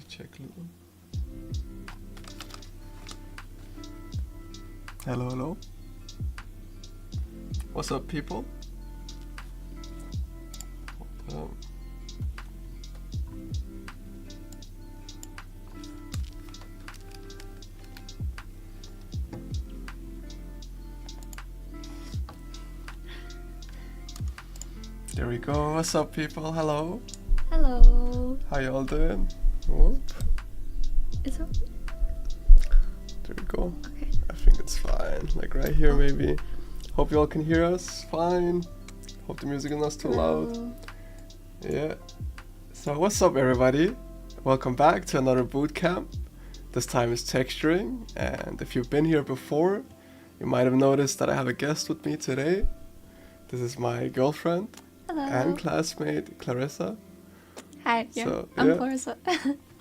Check lyden. Hello, hello. What's up, people? There we go. What's up, people? Hello. Hello. How y'all doing? Whoop. It's okay. There we go. Okay. I think it's fine. Like right here, maybe. Hope y'all can hear us fine. Hope the music is not too loud. Yeah. So what's up, everybody? Welcome back to another bootcamp. This time is texturing, and if you've been here before, you might have noticed that I have a guest with me today. This is my girlfriend. Hello. And classmate Clarissa. Hi, I'm Clarissa.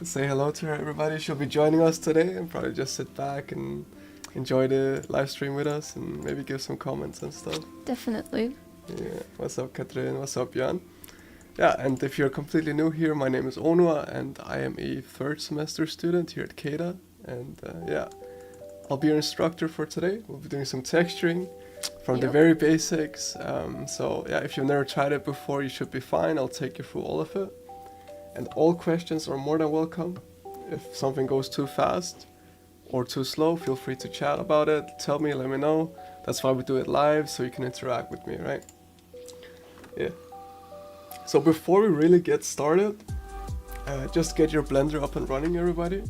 Say hello to her, everybody. She'll be joining us today and probably just sit back and enjoy the live stream with us and maybe give some comments and stuff. Definitely. Yeah. What's up, Katrin? What's up, Jan? Yeah, and if you're completely new here, my name is Onua and I am a third semester student here at CADA. And yeah, I'll be your instructor for today. We'll be doing some texturing from the very basics. So yeah, if you've never tried it before, you should be fine. I'll take you through all of it. And all questions are more than welcome. If something goes too fast or too slow, feel free to chat about it. Tell me, let me know. That's why we do it live, so you can interact with me, right? Yeah. So before we really get started, just get your Blender up and running, everybody.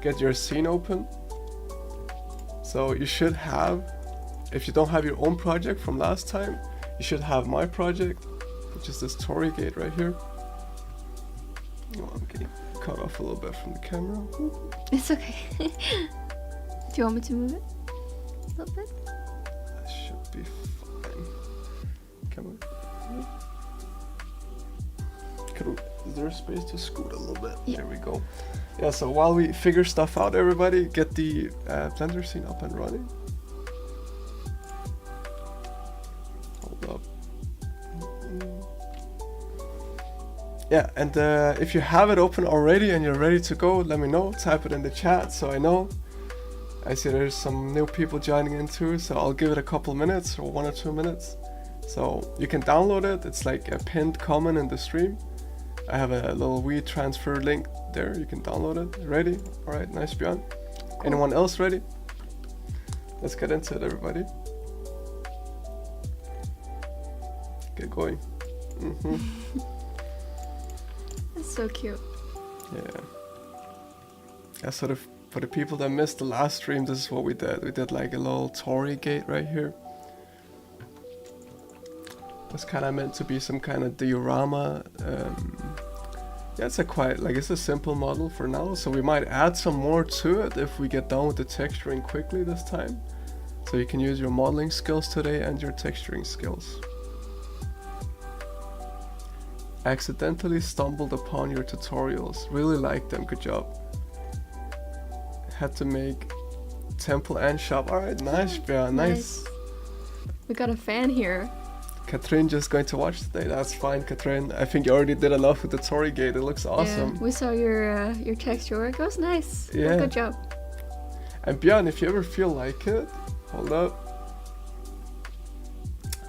Get your scene open. So you should have, if you don't have your own project from last time, you should have my project, which is this Tory gate right here. Oh, I'm getting cut off a little bit from the camera. It's okay. Do you want me to move it a little bit? That should be fine. Come on. Is there a space to scoot a little bit? Yeah. There we go. Yeah, so while we figure stuff out, everybody, get the Blender scene up and running. Yeah, and if you have it open already and you're ready to go, let me know. Type it in the chat so I know. I see there's some new people joining in too, so I'll give it a couple minutes or 1 or 2 minutes. So you can download it. It's like a pinned comment in the stream. I have a little WeTransfer link there. You can download it. Ready? All right, nice, Björn. Cool. Anyone else ready? Let's get into it, everybody. Get going. That's so cute. Yeah. Yeah, sort of. For the people that missed the last stream, this is what we did. We did like a little Tory gate right here. It's kind of meant to be some kind of diorama. Yeah, it's a simple model for now. So we might add some more to it if we get done with the texturing quickly this time. So you can use your modeling skills today and your texturing skills. Accidentally stumbled upon your tutorials. Really liked them. Good job. Had to make temple and shop. Alright, nice, Björn, nice. We got a fan here. Katrin just going to watch today. That's fine, Katrin. I think you already did enough with the Tory gate. It looks awesome. Yeah, we saw your texture work. It was nice. Yeah. Good job. And Björn, if you ever feel like it, hold up.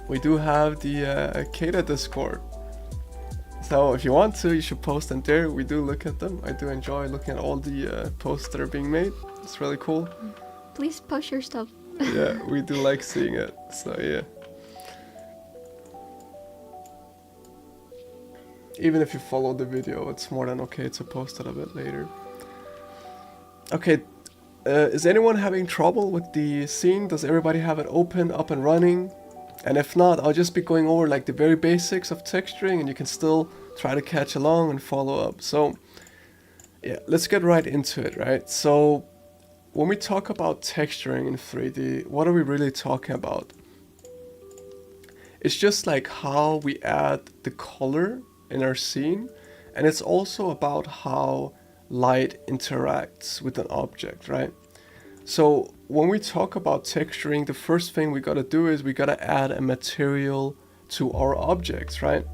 We do have the CADA Discord. So if you want to, you should post in there. We do look at them. I do enjoy looking at all the posts that are being made. It's really cool. Please post your stuff. Yeah, we do like seeing it. So yeah. Even if you follow the video, it's more than okay to post it a bit later. Okay, is anyone having trouble with the scene? Does everybody have it open, up and running? And if not, I'll just be going over like the very basics of texturing and you can still try to catch along and follow up. So yeah, let's get right into it, right? So when we talk about texturing in 3D, what are we really talking about? It's just like how we add the color in our scene, and it's also about how light interacts with an object, right? So when we talk about texturing, the first thing we gotta do is we gotta add a material to our objects, right?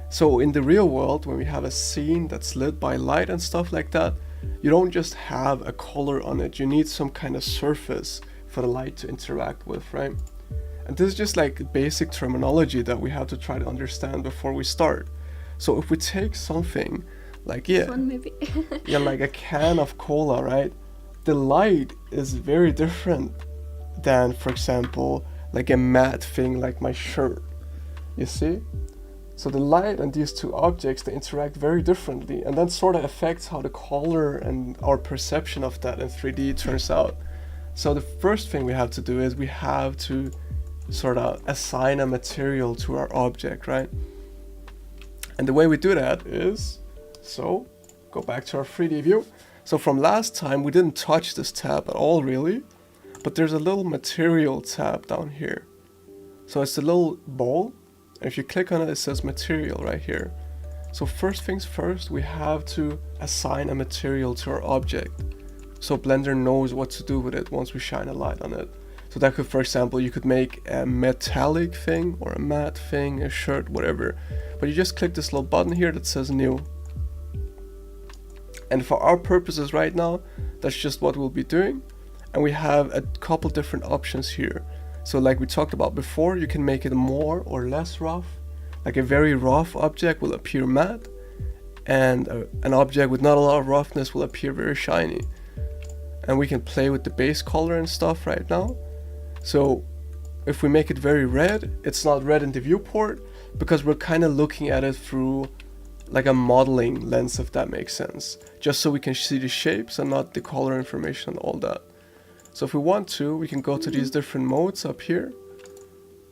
So in the real world, when we have a scene that's lit by light and stuff like that, you don't just have a color on it. You need some kind of surface for the light to interact with, right? And this is just like basic terminology that we have to try to understand before we start. So if we take something like, yeah, One maybe. yeah, like a can of cola, right? The light is very different than, for example, like a matte thing like my shirt, you see? So the light and these two objects, they interact very differently, and that sort of affects how the color and our perception of that in 3D turns out. So the first thing we have to do is we have to sort of assign a material to our object, right? And the way we do that is, so go back to our 3D view. So from last time, we didn't touch this tab at all really, but there's a little material tab down here. So it's a little ball, and if you click on it, it says material right here. So first things first, we have to assign a material to our object. So Blender knows what to do with it once we shine a light on it. So that could, for example, you could make a metallic thing or a matte thing, a shirt, whatever. But you just click this little button here that says new. And for our purposes right now, that's just what we'll be doing. And we have a couple different options here. So like we talked about before, you can make it more or less rough. Like a very rough object will appear matte, and an object with not a lot of roughness will appear very shiny. And we can play with the base color and stuff right now. So if we make it very red, it's not red in the viewport because we're kind of looking at it through like a modeling lens, if that makes sense, just so we can see the shapes and not the color information and all that. So if we want to, we can go to these different modes up here.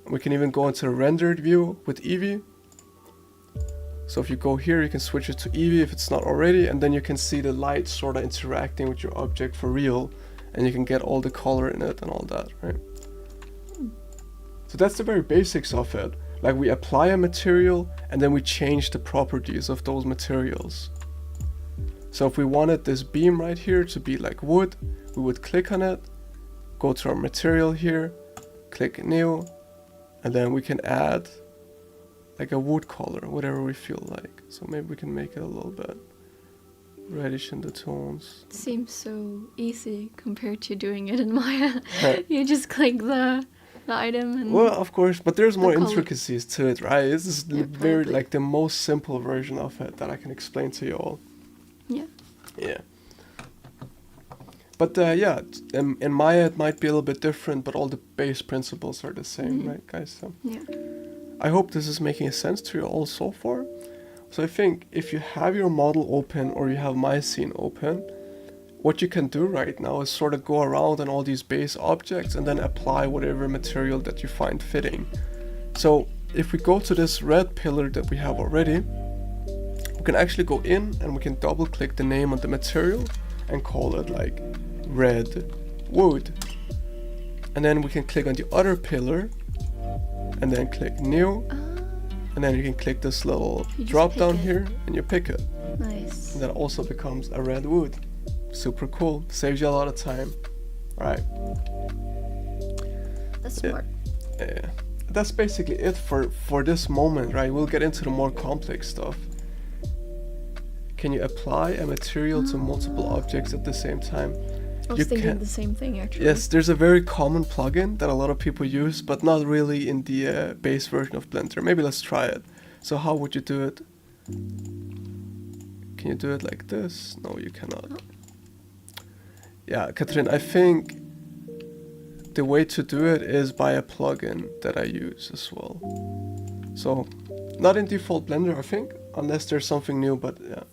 We can even go into the rendered view with Eevee. So if you go here, you can switch it to Eevee if it's not already, and then you can see the light sort of interacting with your object for real, and you can get all the color in it and all that, right? So that's the very basics of it. Like we apply a material and then we change the properties of those materials. So if we wanted this beam right here to be like wood, we would click on it, go to our material here, click new, and then we can add like a wood color, whatever we feel like. So maybe we can make it a little bit reddish in the tones. Seems so easy compared to doing it in Maya. You just click the item and Well, of course, but there's more color. intricacies to it, right? This is Yeah, very probably. like the most simple version of it that I can explain to you all. yeah. Yeah. But yeah, in Maya it might be a little bit different, but all the base principles are the same, Mhm. right, guys? So Yeah. I hope this is making sense to you all so far. So I think if you have your model open or you have my scene open, what you can do right now is sort of go around on all these base objects and then apply whatever material that you find fitting. So if we go to this red pillar that we have already, we can actually go in and we can double click the name on the material and call it like red wood. And then we can click on the other pillar and then click new. And then you can click this little You just drop pick down it. here and you pick it. Nice. And that also becomes a red wood. Super cool. Saves you a lot of time. Alright. That's Yeah. smart. Yeah. That's basically it for this moment, right? We'll get into the more complex stuff. Can you apply a material to multiple objects at the same time? I was You thinking can- the same thing actually. Yes, there's a very common plugin that a lot of people use, but not really in the base version of Blender. Maybe let's try it. So how would you do it? Can you do it like this? No, you cannot. Yeah, Katrin, I think the way to do it is by a plugin that I use as well. So, not in default Blender, I think, unless there's something new, but yeah.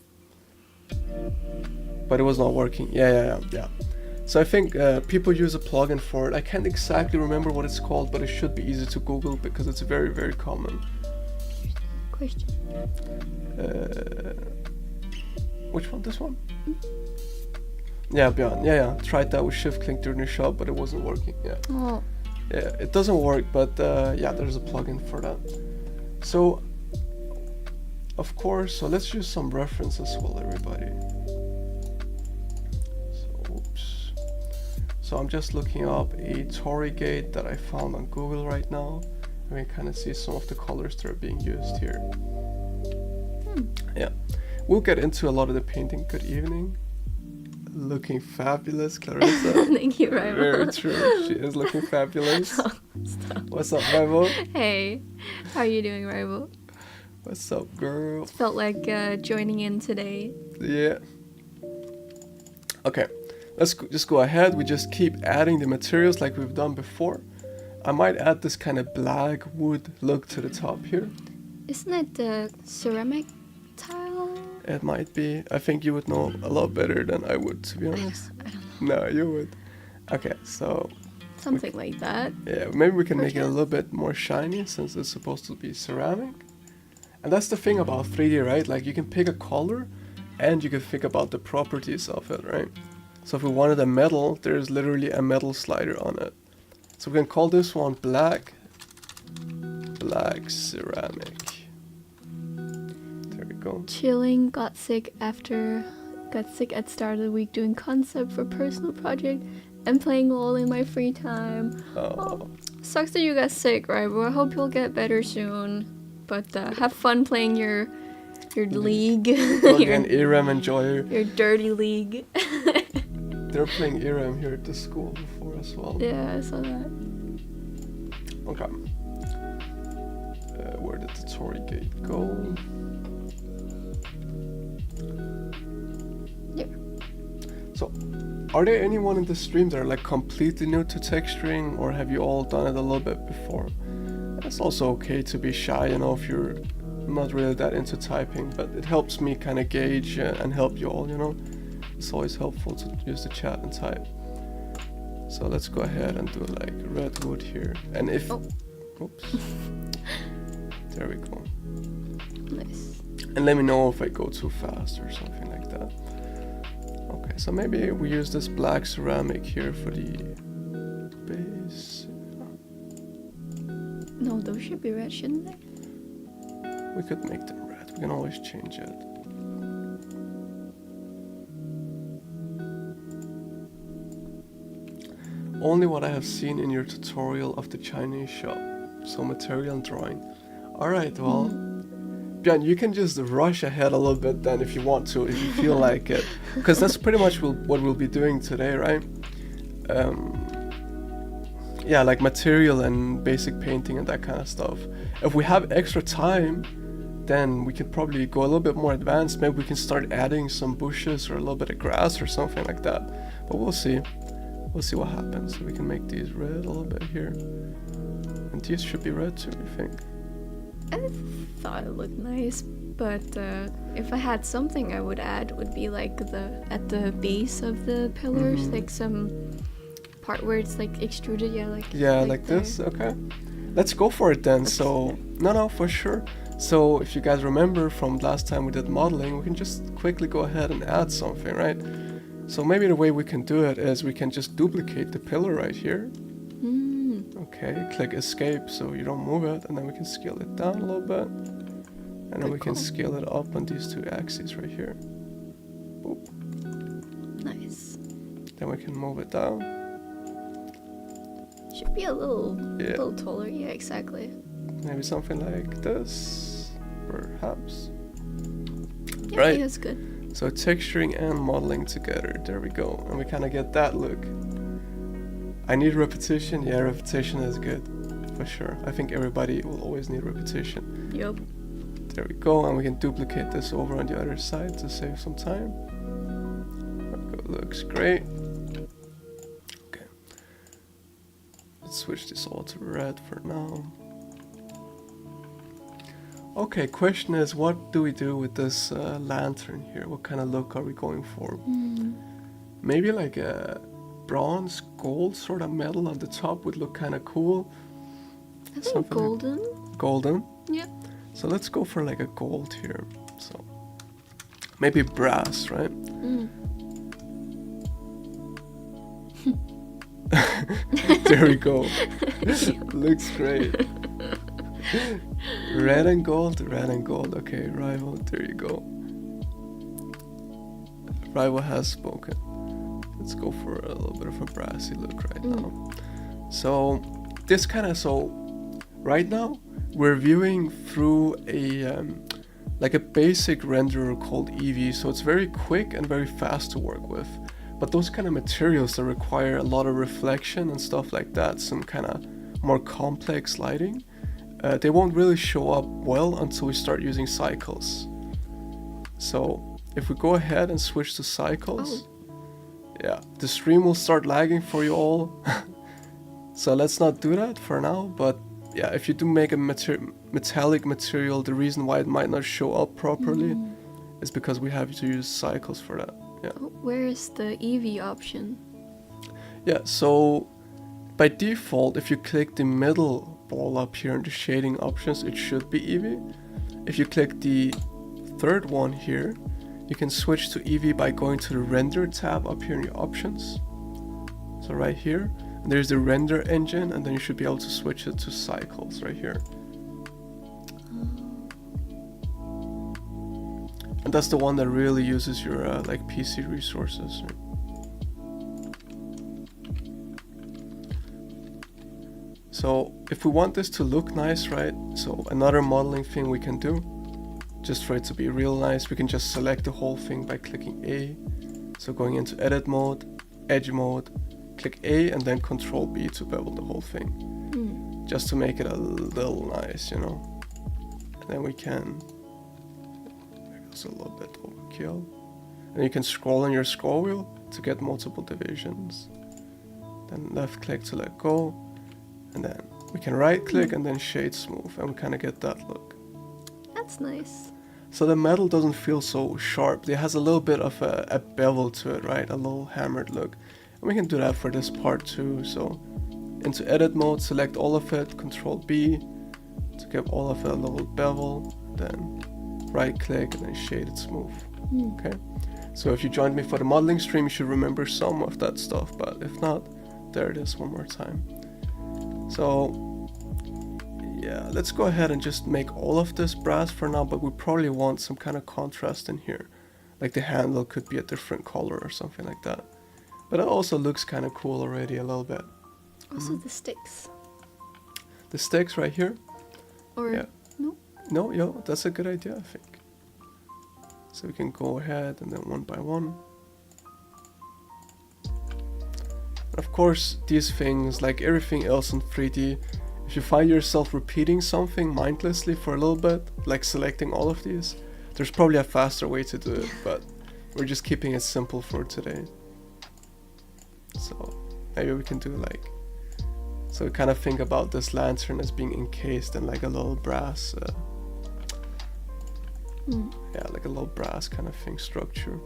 But it was not working. Yeah. So I think people use a plugin for it. I can't exactly remember what it's called, but it should be easy to Google because it's very, very common. Question. Which one? This one? Yeah, Björn. Yeah. Tried that with shift click during the shop, but it wasn't working. Yeah. Oh, Yeah, it doesn't work, but yeah, there's a plugin for that. So, of course, so let's use some reference as well, everybody. So, oops. So I'm just looking up a Tory gate that I found on Google right now. And we can kind of see some of the colors that are being used here. Yeah, we'll get into a lot of the painting. Good evening. Looking fabulous, Clarissa. thank you, Rival. Very true. She is looking fabulous. Stop. What's up, Rival? Hey, how are you doing, Rival? What's up, girl? Felt like joining in today. Yeah. Okay, let's just go ahead. We just keep adding the materials like we've done before. I might add this kind of black wood look to the top here. Isn't it the ceramic tile? It might be. I think you would know a lot better than I would, to be honest. I don't know. No, you would. Okay, so Something like that. yeah, maybe we can make it a Okay. little bit more shiny since it's supposed to be ceramic. And that's the thing about 3D, right? Like you can pick a color and you can think about the properties of it, right? So if we wanted a metal, there's literally a metal slider on it. So we can call this one black ceramic. There we go. Chilling, got sick at start of the week doing concept for personal project and playing LOL in my free time. Oh, Sucks that you got sick, right? But I hope you'll get better soon. But have fun playing your league. plug in ERAM enjoyer. your dirty league. They're playing ERAM here at the school before as well. Yeah, I saw that. Okay. Where did the Tory gate go? Yeah. So, are there anyone in the stream that are like completely new to texturing, or have you all done it a little bit before? It's also okay to be shy, you know, if you're not really that into typing, but it helps me kind of gauge and help you all, you know. It's always helpful to use the chat and type. So let's go ahead and do like red wood here. And if... Oh. Oops. There we go. Nice. And let me know if I go too fast or something like that. Okay, so maybe we use this black ceramic here for the base. No, those should be red, shouldn't they? We could make them red. We can always change it. Only what I have seen in your tutorial of the Chinese shop. So material and drawing. Alright, well, Björn, you can just rush ahead a little bit then if you want to, if you feel like it. Because that's pretty much what we'll be doing today, right? Yeah, like material and basic painting and that kind of stuff. If we have extra time, then we can probably go a little bit more advanced. Maybe we can start adding some bushes or a little bit of grass or something like that. But we'll see. We'll see what happens. So we can make these red a little bit here. And these should be red too, I think. I thought it looked nice, but if I had something I would add would be like at the base of the pillars, like some part where it's like extruded, like this. Okay, let's go for it then. So no, for sure. So if you guys remember from last time we did modeling, we can just quickly go ahead and add something, right? So maybe the way we can do it is we can just duplicate the pillar right here. Okay, click escape so you don't move it, and then we can scale it down a little bit. And then we can scale it up on these two axes right here. Boop. Nice. Then we can move it down. Should be a little taller, yeah, exactly. Maybe something like this, perhaps. Yeah, right. That's good. So texturing and modeling together, there we go. And we kind of get that look. I need repetition. Yeah, repetition is good, for sure. I think everybody will always need repetition. Yep. There we go, and we can duplicate this over on the other side to save some time. Looks great. Okay. Let's switch this all to red for now. Okay, question is, what do we do with this lantern here? What kind of look are we going for? Maybe like a bronze gold sort of metal on the top would look kind of cool. I think golden. Golden? Yeah. So let's go for like a gold here. So maybe brass, right? There we go. Looks great. Red and gold. Okay, Rival, there you go. Rival has spoken. Let's go for a little bit of a brassy look right now. So this kind of, right now we're viewing through a like a basic renderer called Eevee, so it's very quick and very fast to work with. But those kind of materials that require a lot of reflection and stuff like that, some kind of more complex lighting, they won't really show up well until we start using cycles. So if we go ahead and switch to cycles, yeah, the stream will start lagging for you all. So let's not do that for now, but yeah, if you do make a metallic material, the reason why it might not show up properly is because we have to use cycles for that. Yeah. Where is the Eevee option? Yeah, so by default, if you click the middle ball up here in the shading options, it should be Eevee. If you click the third one here, you can switch to Eevee by going to the render tab up here in your options. So right here, and there's the render engine, and then you should be able to switch it to cycles right here. And that's the one that really uses your like PC resources. Right? So if we want this to look nice, right? So another modeling thing we can do, just for it to be real nice, we can just select the whole thing by clicking A. So going into edit mode, edge mode, click A and then Control B to bevel the whole thing. Just to make it a little nice, you know. And then we can, it's a little bit overkill. And you can scroll on your scroll wheel to get multiple divisions. Then left click to let go. And then we can right click and then shade smooth, and we kind of get that look. That's nice. So the metal doesn't feel so sharp. It has a little bit of a bevel to it, right? A little hammered look. And we can do that for this part too. So into edit mode, select all of it, Control B to give all of it a little bevel. Then right click and then shade it smooth. Okay. So if you joined me for the modeling stream, you should remember some of that stuff. But if not, there it is one more time. So yeah, let's go ahead and just make all of this brass for now, but we probably want some kind of contrast in here. Like the handle could be a different color or something like that. But it also looks kind of cool already a little bit. Also the sticks. The sticks right here? Or No? No, yo, that's a good idea, I think. So we can go ahead and then one by one. Of course, these things, like everything else in 3D, if you find yourself repeating something mindlessly for a little bit, like selecting all of these, there's probably a faster way to do it, but we're just keeping it simple for today. So maybe we can do like, so we kind of think about this lantern as being encased in like a little brass, yeah, like a little brass kind of thing structure.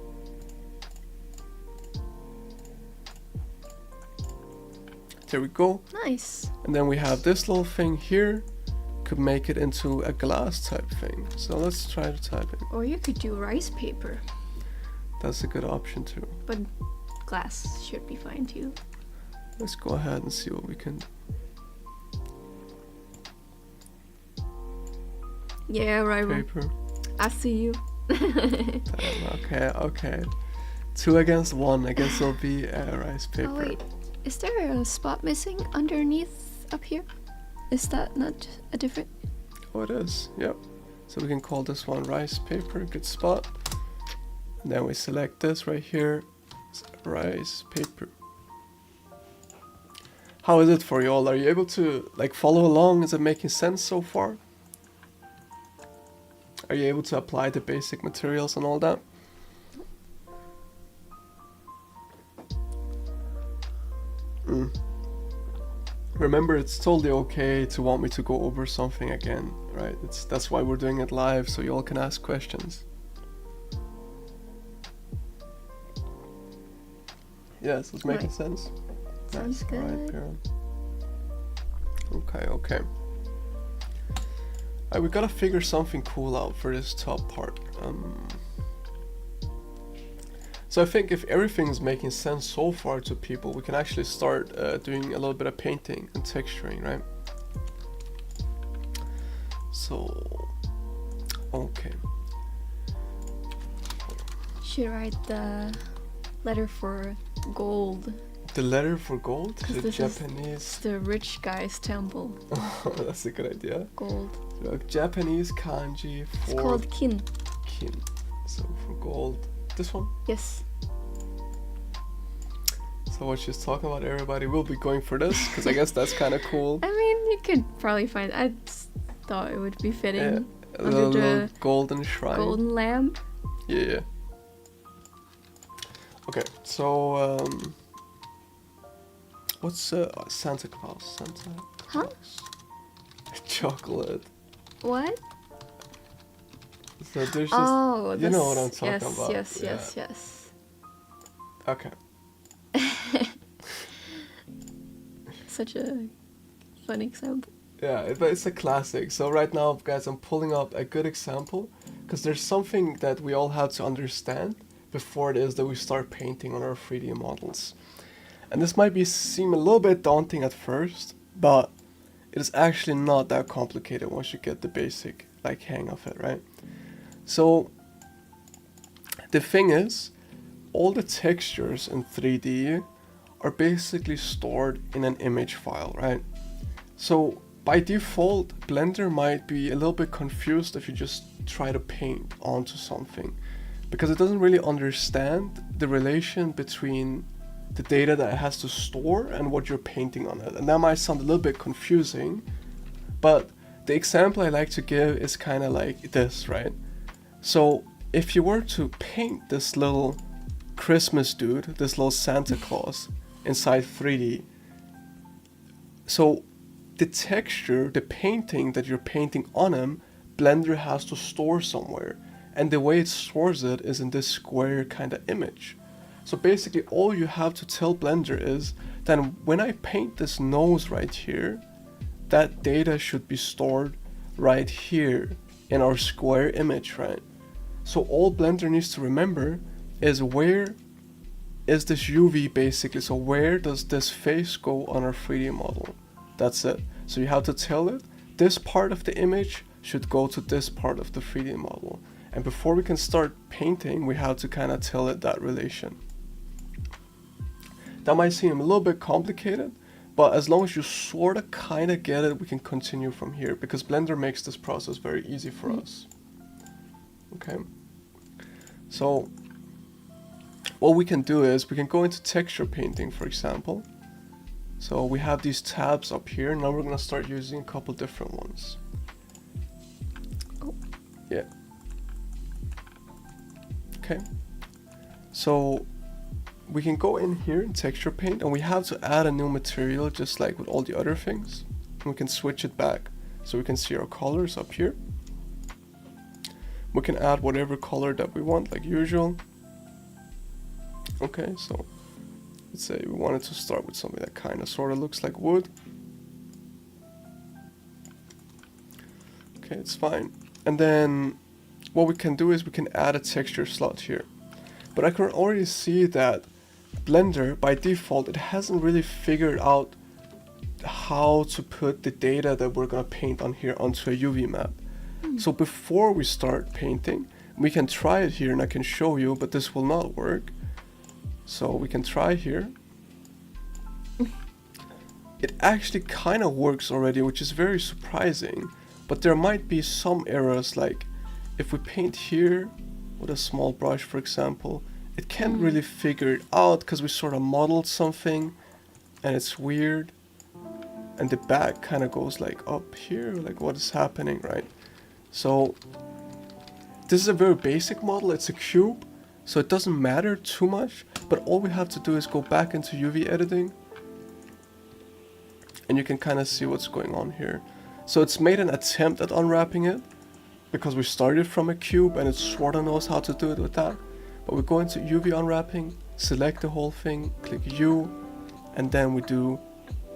There we go. Nice. And then we have this little thing here, could make it into a glass type thing. So let's try to type it. Or you could do rice paper, That's a good option too. but glass should be fine too. Let's go ahead and see what we can do. Yeah, rival. Paper. I see you. Damn, okay. 2 against 1. I guess it'll be rice paper. Oh wait, is there a spot missing underneath up here? Is that not a different? Oh, it is. Yep. So we can call this one rice paper. Good spot. And then we select this right here. Rice paper. How is it for you all? Are you able to like follow along? Is it making sense so far? Are you able to apply the basic materials and all that? Remember, it's totally okay to want me to go over something again, right? That's why we're doing it live, so you all can ask questions. Yes, it's making Right. sense. Sounds Nice. All right, good. Björn. Okay. We gotta figure something cool out for this top part. So I think if everything's making sense so far to people, we can actually start doing a little bit of painting and texturing, right? So, okay. Should write the letter for gold. The letter for gold? 'Cause The this Japanese. It's the rich guy's temple. That's a good idea. Gold. So, Japanese kanji It's for called kin. kin. So for gold. This one? Yes. So what she's talking about, everybody will be going for this, because I guess that's kind of cool. I mean, you could probably find. I just thought it would be fitting Yeah, a under little the golden shrine. golden lamp. Yeah. Okay, so what's Santa Claus? Santa Huh? Claus. Chocolate. What? So there's just Oh, you know what I'm talking yes, about. Yes, Yeah. yes. Okay. Such a fun example. Yeah, but it's a classic. So right now, guys, I'm pulling up a good example because there's something that we all have to understand before it is that we start painting on our 3D models. And this might seem a little bit daunting at first, but it is actually not that complicated once you get the basic like hang of it, right? So the thing is, all the textures in 3D are basically stored in an image file, right? So by default, Blender might be a little bit confused if you just try to paint onto something, because it doesn't really understand the relation between the data that it has to store and what you're painting on it. And that might sound a little bit confusing, but the example I like to give is kind of like this, right? So if you were to paint this little Christmas dude, this little Santa Claus inside 3D, so the texture, the painting that you're painting on him, Blender has to store somewhere. And the way it stores it is in this square kind of image. So basically all you have to tell Blender is that when I paint this nose right here, that data should be stored right here in our square image, right? So all Blender needs to remember is where is this UV basically, so where does this face go on our 3D model? That's it. So you have to tell it, this part of the image should go to this part of the 3D model. And before we can start painting, we have to kind of tell it that relation. That might seem a little bit complicated, But as long as you sort of kind of get it, we can continue from here, because Blender makes this process very easy for us. Okay. So what we can do is we can go into texture painting, for example. So we have these tabs up here. Now we're going to start using a couple different ones. Yeah. Okay. So we can go in here in texture paint, and we have to add a new material just like with all the other things. And we can switch it back so we can see our colors up here. We can add whatever color that we want, like usual. Okay, so let's say we wanted to start with something that kind of sort of looks like wood. Okay, it's fine. And then what we can do is we can add a texture slot here. But I can already see that Blender, by default, it hasn't really figured out how to put the data that we're gonna paint on here onto a UV map. So before we start painting, we can try it here, and I can show you, but this will not work. So we can try here. It actually kind of works already, which is very surprising, but there might be some errors, like if we paint here with a small brush, for example, it can't really figure it out because we sort of modeled something and it's weird, and the back kind of goes like up here, like what is happening, right? So this is a very basic model, it's a cube, so it doesn't matter too much, but all we have to do is go back into UV editing, and you can kind of see what's going on here. So it's made an attempt at unwrapping it, because we started from a cube and it sort of knows how to do it with that. But we go into UV unwrapping, select the whole thing, click U, and then we do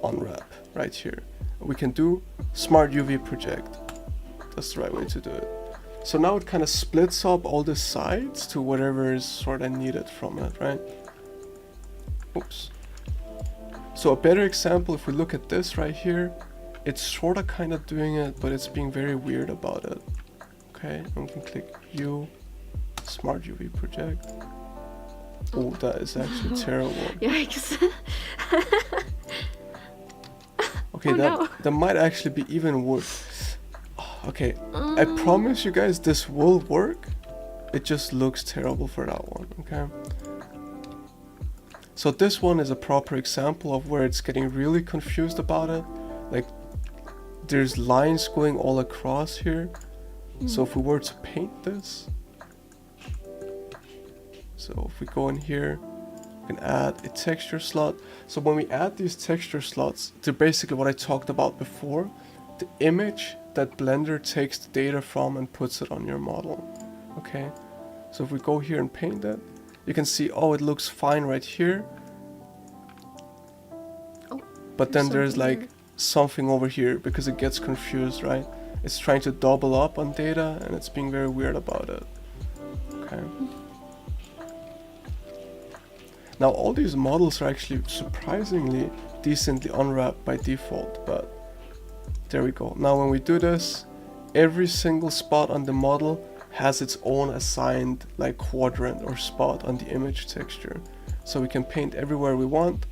unwrap right here. We can do smart UV project. That's the right way to do it. So now it kind of splits up all the sides to whatever is sort of needed from it, right? Oops. So a better example, if we look at this right here, it's sort of kind of doing it, but it's being very weird about it. Okay, and we can click U, Smart UV Project. Oh, that is actually terrible. Yikes. Okay, Oh, no. that might actually be even worse. Okay, I promise you guys this will work. It just looks terrible for that one, okay? So this one is a proper example of where it's getting really confused about it. Like, there's lines going all across here. So if we were to paint this, so if we go in here, we can add a texture slot. So when we add these texture slots, they're basically what I talked about before, the image that Blender takes the data from and puts it on your model. Okay, so if we go here and paint it, you can see, oh, it looks fine right here. Oh, but then there's like here. something over here because it gets confused, right? It's trying to double up on data and it's being very weird about it. Okay. Now all these models are actually surprisingly decently unwrapped by default, but there we go. Now when we do this, every single spot on the model has its own assigned like quadrant or spot on the image texture. So we can paint everywhere we want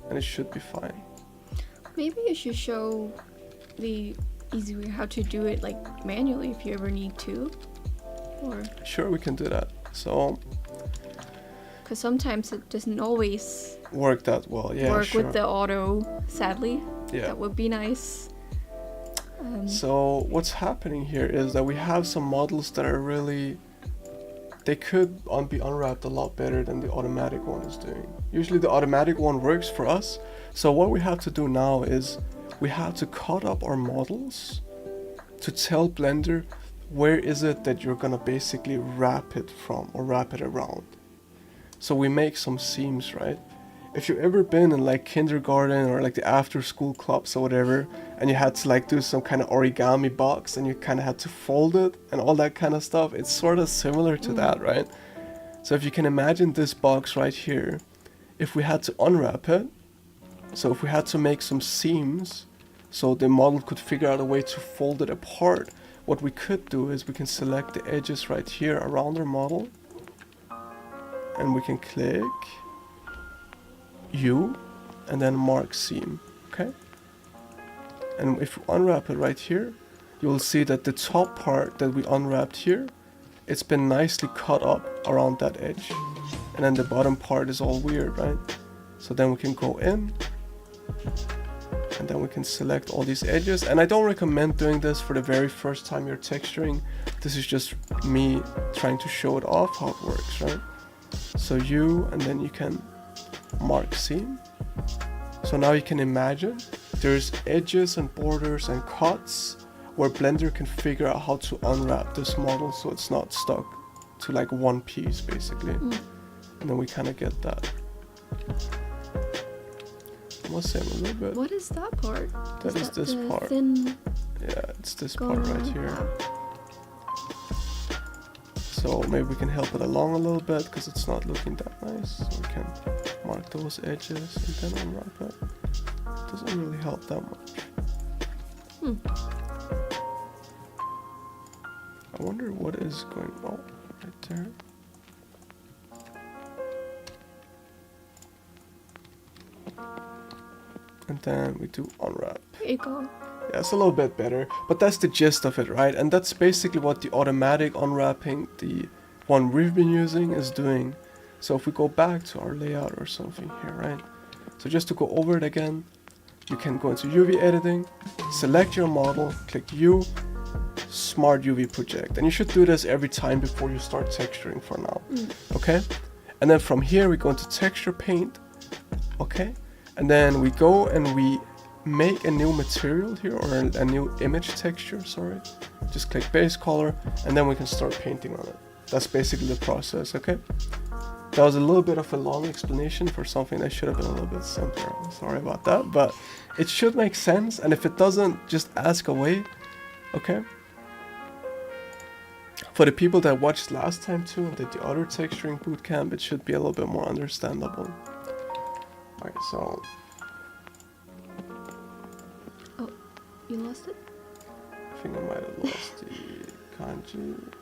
and it should be fine. Maybe you should show the easy way how to do it like manually if you ever need to. Or Sure, we can do that. So because sometimes it doesn't always work that well. Yeah, work sure. with the auto, sadly. Yeah. That would be nice. So what's happening here is that we have some models that are really, they could be unwrapped a lot better than the automatic one is doing. Usually the automatic one works for us. So what we have to do now is we have to cut up our models to tell Blender where is it that you're gonna basically wrap it from or wrap it around. So we make some seams, right? If you've ever been in like kindergarten or like the after school clubs or whatever, and you had to like do some kind of origami box and you kind of had to fold it and all that kind of stuff, it's sort of similar to that, right? So if you can imagine this box right here, if we had to unwrap it, so if we had to make some seams so the model could figure out a way to fold it apart, what we could do is we can select the edges right here around our model and we can click U and then mark seam, okay? And if you unwrap it right here, you'll see that the top part that we unwrapped here, it's been nicely cut up around that edge. And then the bottom part is all weird, right? So then we can go in, and then we can select all these edges. And I don't recommend doing this for the very first time you're texturing. This is just me trying to show it off how it works, right? So and then you can mark seam. So now you can imagine there's edges and borders and cuts where Blender can figure out how to unwrap this model so it's not stuck to like one piece basically. And then we kind of get that. I must say a little bit. What is that part? That is this part. Thin yeah, it's this part right here. So maybe we can help it along a little bit because it's not looking that nice. So we can mark those edges and then unwrap it. Doesn't really help that much. I wonder what is going on right there. And then we do unwrap. There you go. Yeah, it's a little bit better, but that's the gist of it, right? And that's basically what the automatic unwrapping, the one we've been using, is doing. So if we go back to our layout or something here, right? So just to go over it again, you can go into UV editing, select your model, click U, Smart UV project. And you should do this every time before you start texturing for now, okay? And then from here we go into texture paint, okay? And then we go and we make a new material here, or a new image texture, sorry. Just click base color, and then we can start painting on it. That's basically the process, okay? That was a little bit of a long explanation for something that should have been a little bit simpler. I'm sorry about that, but it should make sense, and if it doesn't, just ask away, okay? For the people that watched last time too, and did the other texturing bootcamp, it should be a little bit more understandable. Alright, so... Oh, you lost it? I think I might have lost the kanji.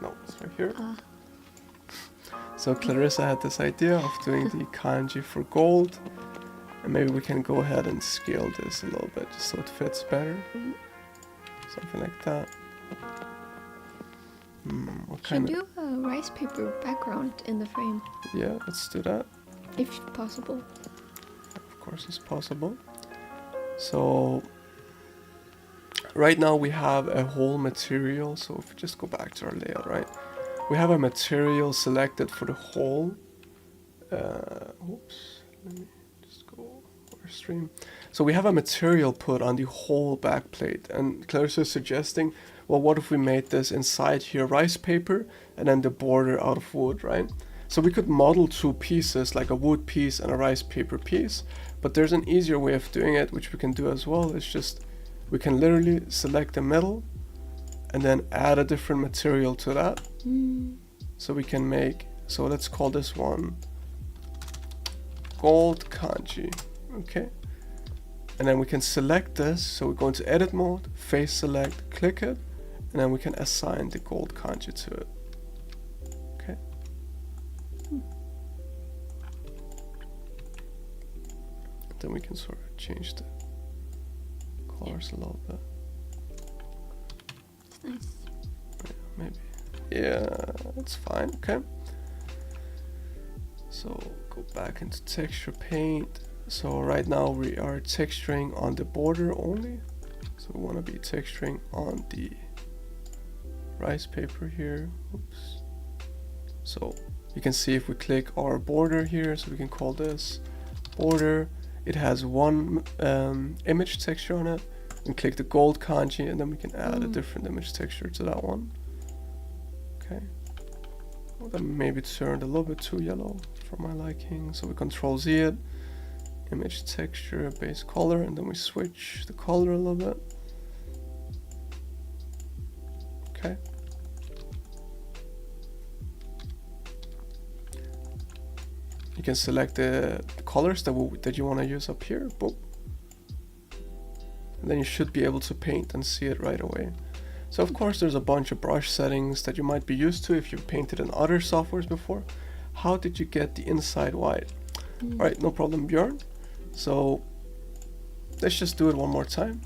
No, it's right here. So Clarissa had this idea of doing the kanji for gold. And maybe we can go ahead and scale this a little bit just so it fits better. Something like that. What kind Should do a rice paper background in the frame. Yeah, let's do that. If possible. Of course it's possible. So right now we have a whole material. So if we just go back to our layout, right? We have a material selected for the whole. Oops, let me just go over stream. So we have a material put on the whole back plate, and Clarissa is suggesting, well, what if we made this inside here rice paper and then the border out of wood, right? So we could model two pieces, like a wood piece and a rice paper piece, but there's an easier way of doing it, which we can do as well. It's just, we can literally select the middle and then add a different material to that. So we can make, so let's call this one gold kanji, okay? And then we can select this, so we go into edit mode, face select, click it, and then we can assign the gold kanji to it, okay? Then we can sort of change the colors a little bit. It's nice. Maybe. Yeah, that's fine, okay. So go back into texture paint. So right now we are texturing on the border only. So we want to be texturing on the rice paper here. Oops. So you can see if we click our border here, so we can call this border. It has one image texture on it, and click the gold kanji, and then we can add a different image texture to that one. Okay. Well, that maybe turned a little bit too yellow for my liking, so we Control Z it, image texture, base color, and then we switch the color a little bit. Okay. You can select the colors that you want to use up here. Boom. And then you should be able to paint and see it right away. So of course there's a bunch of brush settings that you might be used to if you've painted in other softwares before. How did you get the inside white? Alright, no problem, Björn. So let's just do it one more time.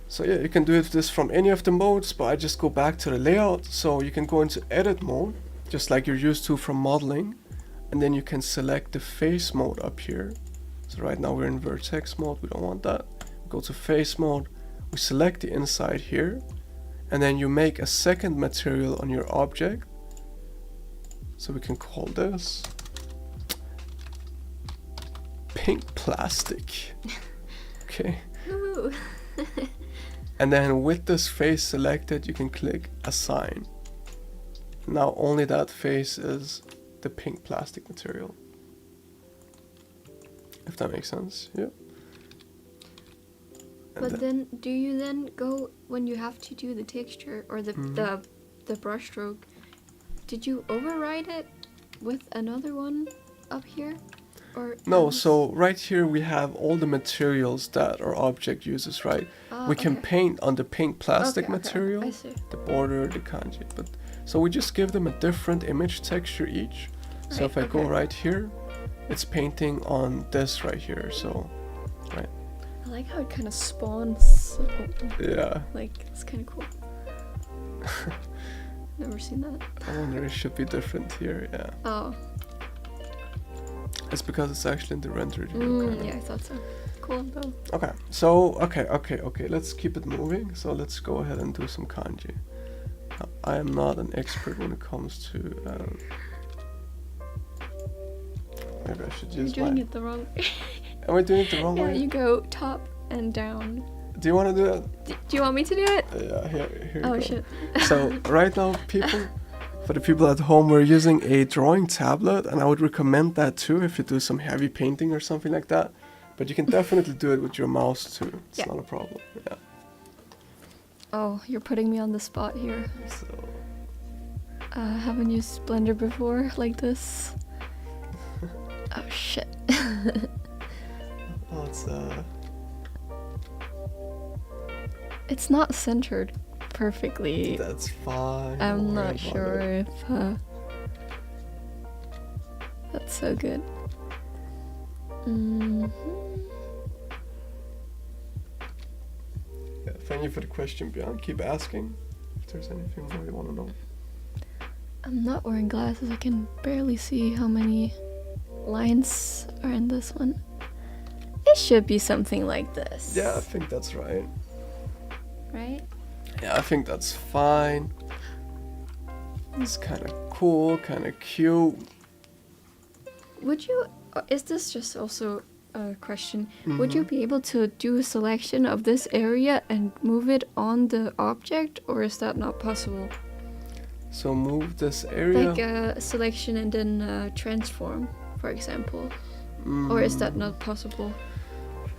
So yeah, you can do this from any of the modes, but I just go back to the layout. So you can go into edit mode, just like you're used to from modeling, and then you can select the face mode up here. So right now we're in vertex mode, we don't want that. Go to face mode, we select the inside here, and then you make a second material on your object. So we can call this pink plastic. Okay. Ooh. And then with this face selected, you can click assign. Now only that face is the pink plastic material. If that makes sense, yeah. But then, do you then go when you have to do the texture or the brush stroke? Did you override it with another one up here? Or no, so right here we have all the materials that our object uses, right? We can paint on the pink plastic material, I see. the border, the kanji, but so we just give them a different image texture each. So if I go right here, it's painting on this right here, so right. I like how it kind of spawns. Yeah. Like, it's kind of cool. Never seen that. I wonder it should be different here, yeah. Oh. It's because it's actually in the rendered view. Yeah, I thought so. Cool though. Okay, so, okay, let's keep it moving. So let's go ahead and do some kanji. Now, I am not an expert when it comes to, maybe I should use You're doing it the wrong Am I doing it the wrong way? Yeah, you go top and down. Do you want to do that? Do you want me to do it? Yeah, here you Oh, go. shit. So right now, for the people at home, we're using a drawing tablet, and I would recommend that too if you do some heavy painting or something like that. But you can definitely do it with your mouse too. It's not a problem. Yeah. Oh, you're putting me on the spot here. So. Haven't used Blender before like this. Oh shit. Oh, it's not centered perfectly. That's fine. I'm not sure if that's so good. Yeah, thank you for the question, Björn. Keep asking if there's anything more you want to know. I'm not wearing glasses. I can barely see how many lines are in this one. It should be something like this. Yeah, I think that's right. Right? Yeah, I think that's fine. It's kind of cool, kind of cute. Would you, is this just also a question, would you be able to do a selection of this area and move it on the object, or is that not possible? So move this area. Like a selection and then transform, for example. Or is that not possible?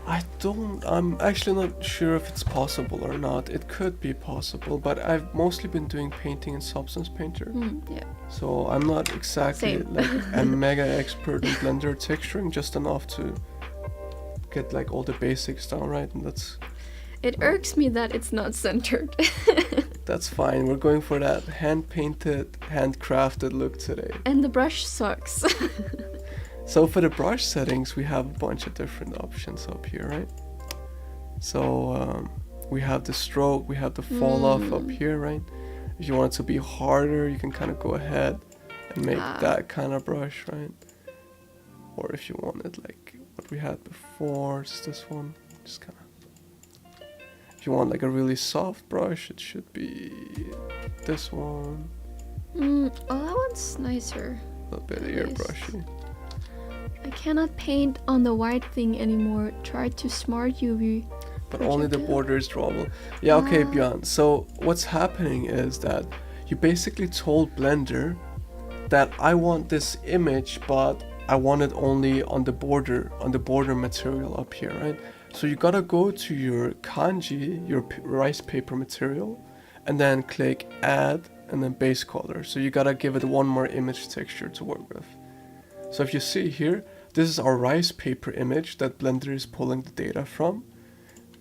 I'm actually not sure if it's possible or not. It could be possible, but I've mostly been doing painting in Substance Painter. Yeah. So I'm not exactly like a mega expert in Blender texturing, just enough to get like all the basics down right, and that's... It irks me that it's not centered. That's fine, we're going for that hand-painted, handcrafted look today. And the brush sucks. So for the brush settings, we have a bunch of different options up here, right? So we have the stroke, we have the fall off up here, right? If you want it to be harder, you can kind of go ahead and make that kind of brush, right? Or if you want it like what we had before, it's this one, just kind of... If you want like a really soft brush, it should be this one. Oh, that one's nicer. A little bit airbrushy. I cannot paint on the white thing anymore. Try to smart UV. But only the border is drawable. Yeah, okay, Björn. So what's happening is that you basically told Blender that I want this image, but I want it only on the border material up here, right? So you gotta go to your kanji, your rice paper material, and then click add and then base color. So you gotta give it one more image texture to work with. So if you see here, this is our rice paper image that Blender is pulling the data from.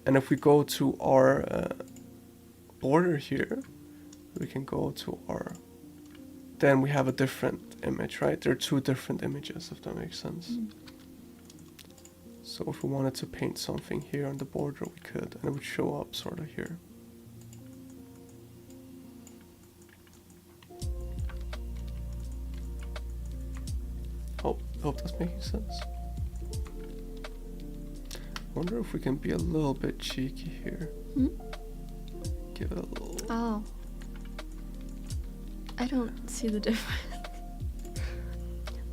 And if we go to our border here, we can go to our then we have a different image, right? There are two different images, if that makes sense. So if we wanted to paint something here on the border, we could, and it would show up sort of here. Hope that's making sense. Wonder if we can be a little bit cheeky here. Give it a little. Oh. I don't see the difference.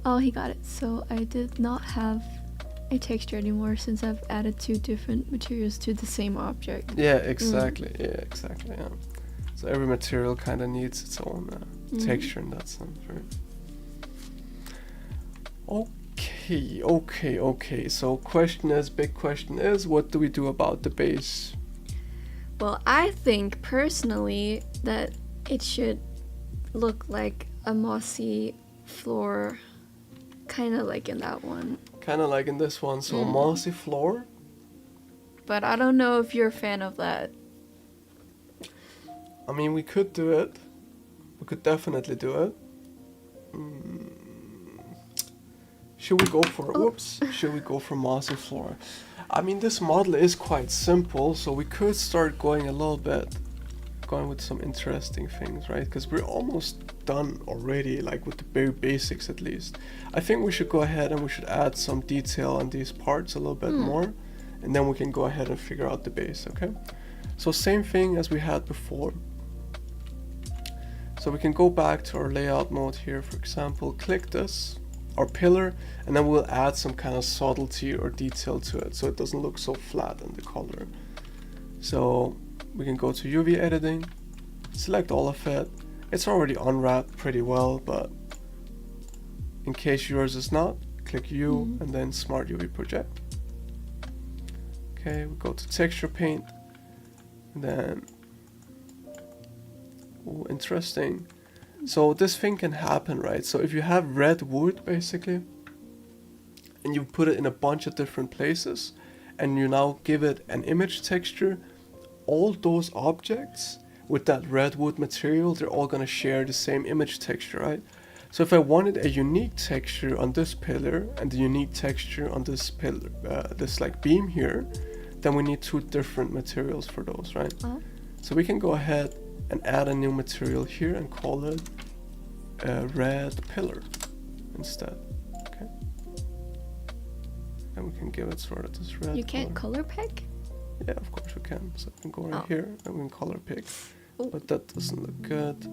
Oh, he got it. So I did not have a texture anymore since I've added two different materials to the same object. Yeah, exactly. Yeah, exactly. Yeah. So every material kind of needs its own texture in that sense, right? Okay. So big question is, what do we do about the base? Well, I think personally that it should look like a mossy floor, kind of like in that one. Kind of like in this one, so a mossy floor. But I don't know if you're a fan of that. I mean, we could do it. We could definitely do it. Should we go for Should we go for mossy floor? I mean, this model is quite simple, so we could start going with some interesting things, right? Because we're almost done already, like with the very basics at least. I think we should go ahead and we should add some detail on these parts a little bit more, and then we can go ahead and figure out the base, okay? So same thing as we had before. So we can go back to our layout mode here, for example, click this, our pillar, and then we'll add some kind of subtlety or detail to it so it doesn't look so flat in the color. So we can go to UV editing, select all of it. It's already unwrapped pretty well, but in case yours is not, click U and then Smart UV Project. Okay, we go to Texture Paint, and then, oh, interesting. So this thing can happen, right? So if you have red wood, basically, and you put it in a bunch of different places, and you now give it an image texture, all those objects with that red wood material, they're all gonna share the same image texture, right? So if I wanted a unique texture on this pillar and the unique texture on this pillar, this like beam here, then we need two different materials for those, right? So we can go ahead and add a new material here and call it a red pillar instead. Okay. And we can give it sort of this red. You can't color pick? Yeah, of course we can. So we can go right here and we can color pick. But that doesn't look good.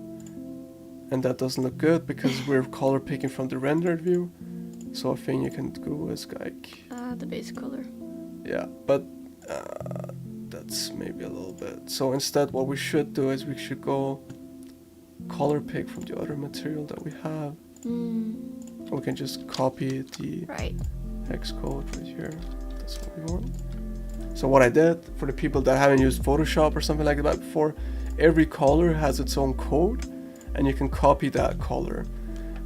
And that doesn't look good because we're color picking from the rendered view. So a thing you can do is like... the base color. Yeah, but that's maybe a little bit. So instead what we should do is we should go color pick from the other material that we have. We can just copy the hex code right here. That's what we want. So what I did, for the people that haven't used Photoshop or something like that before, every color has its own code and you can copy that color.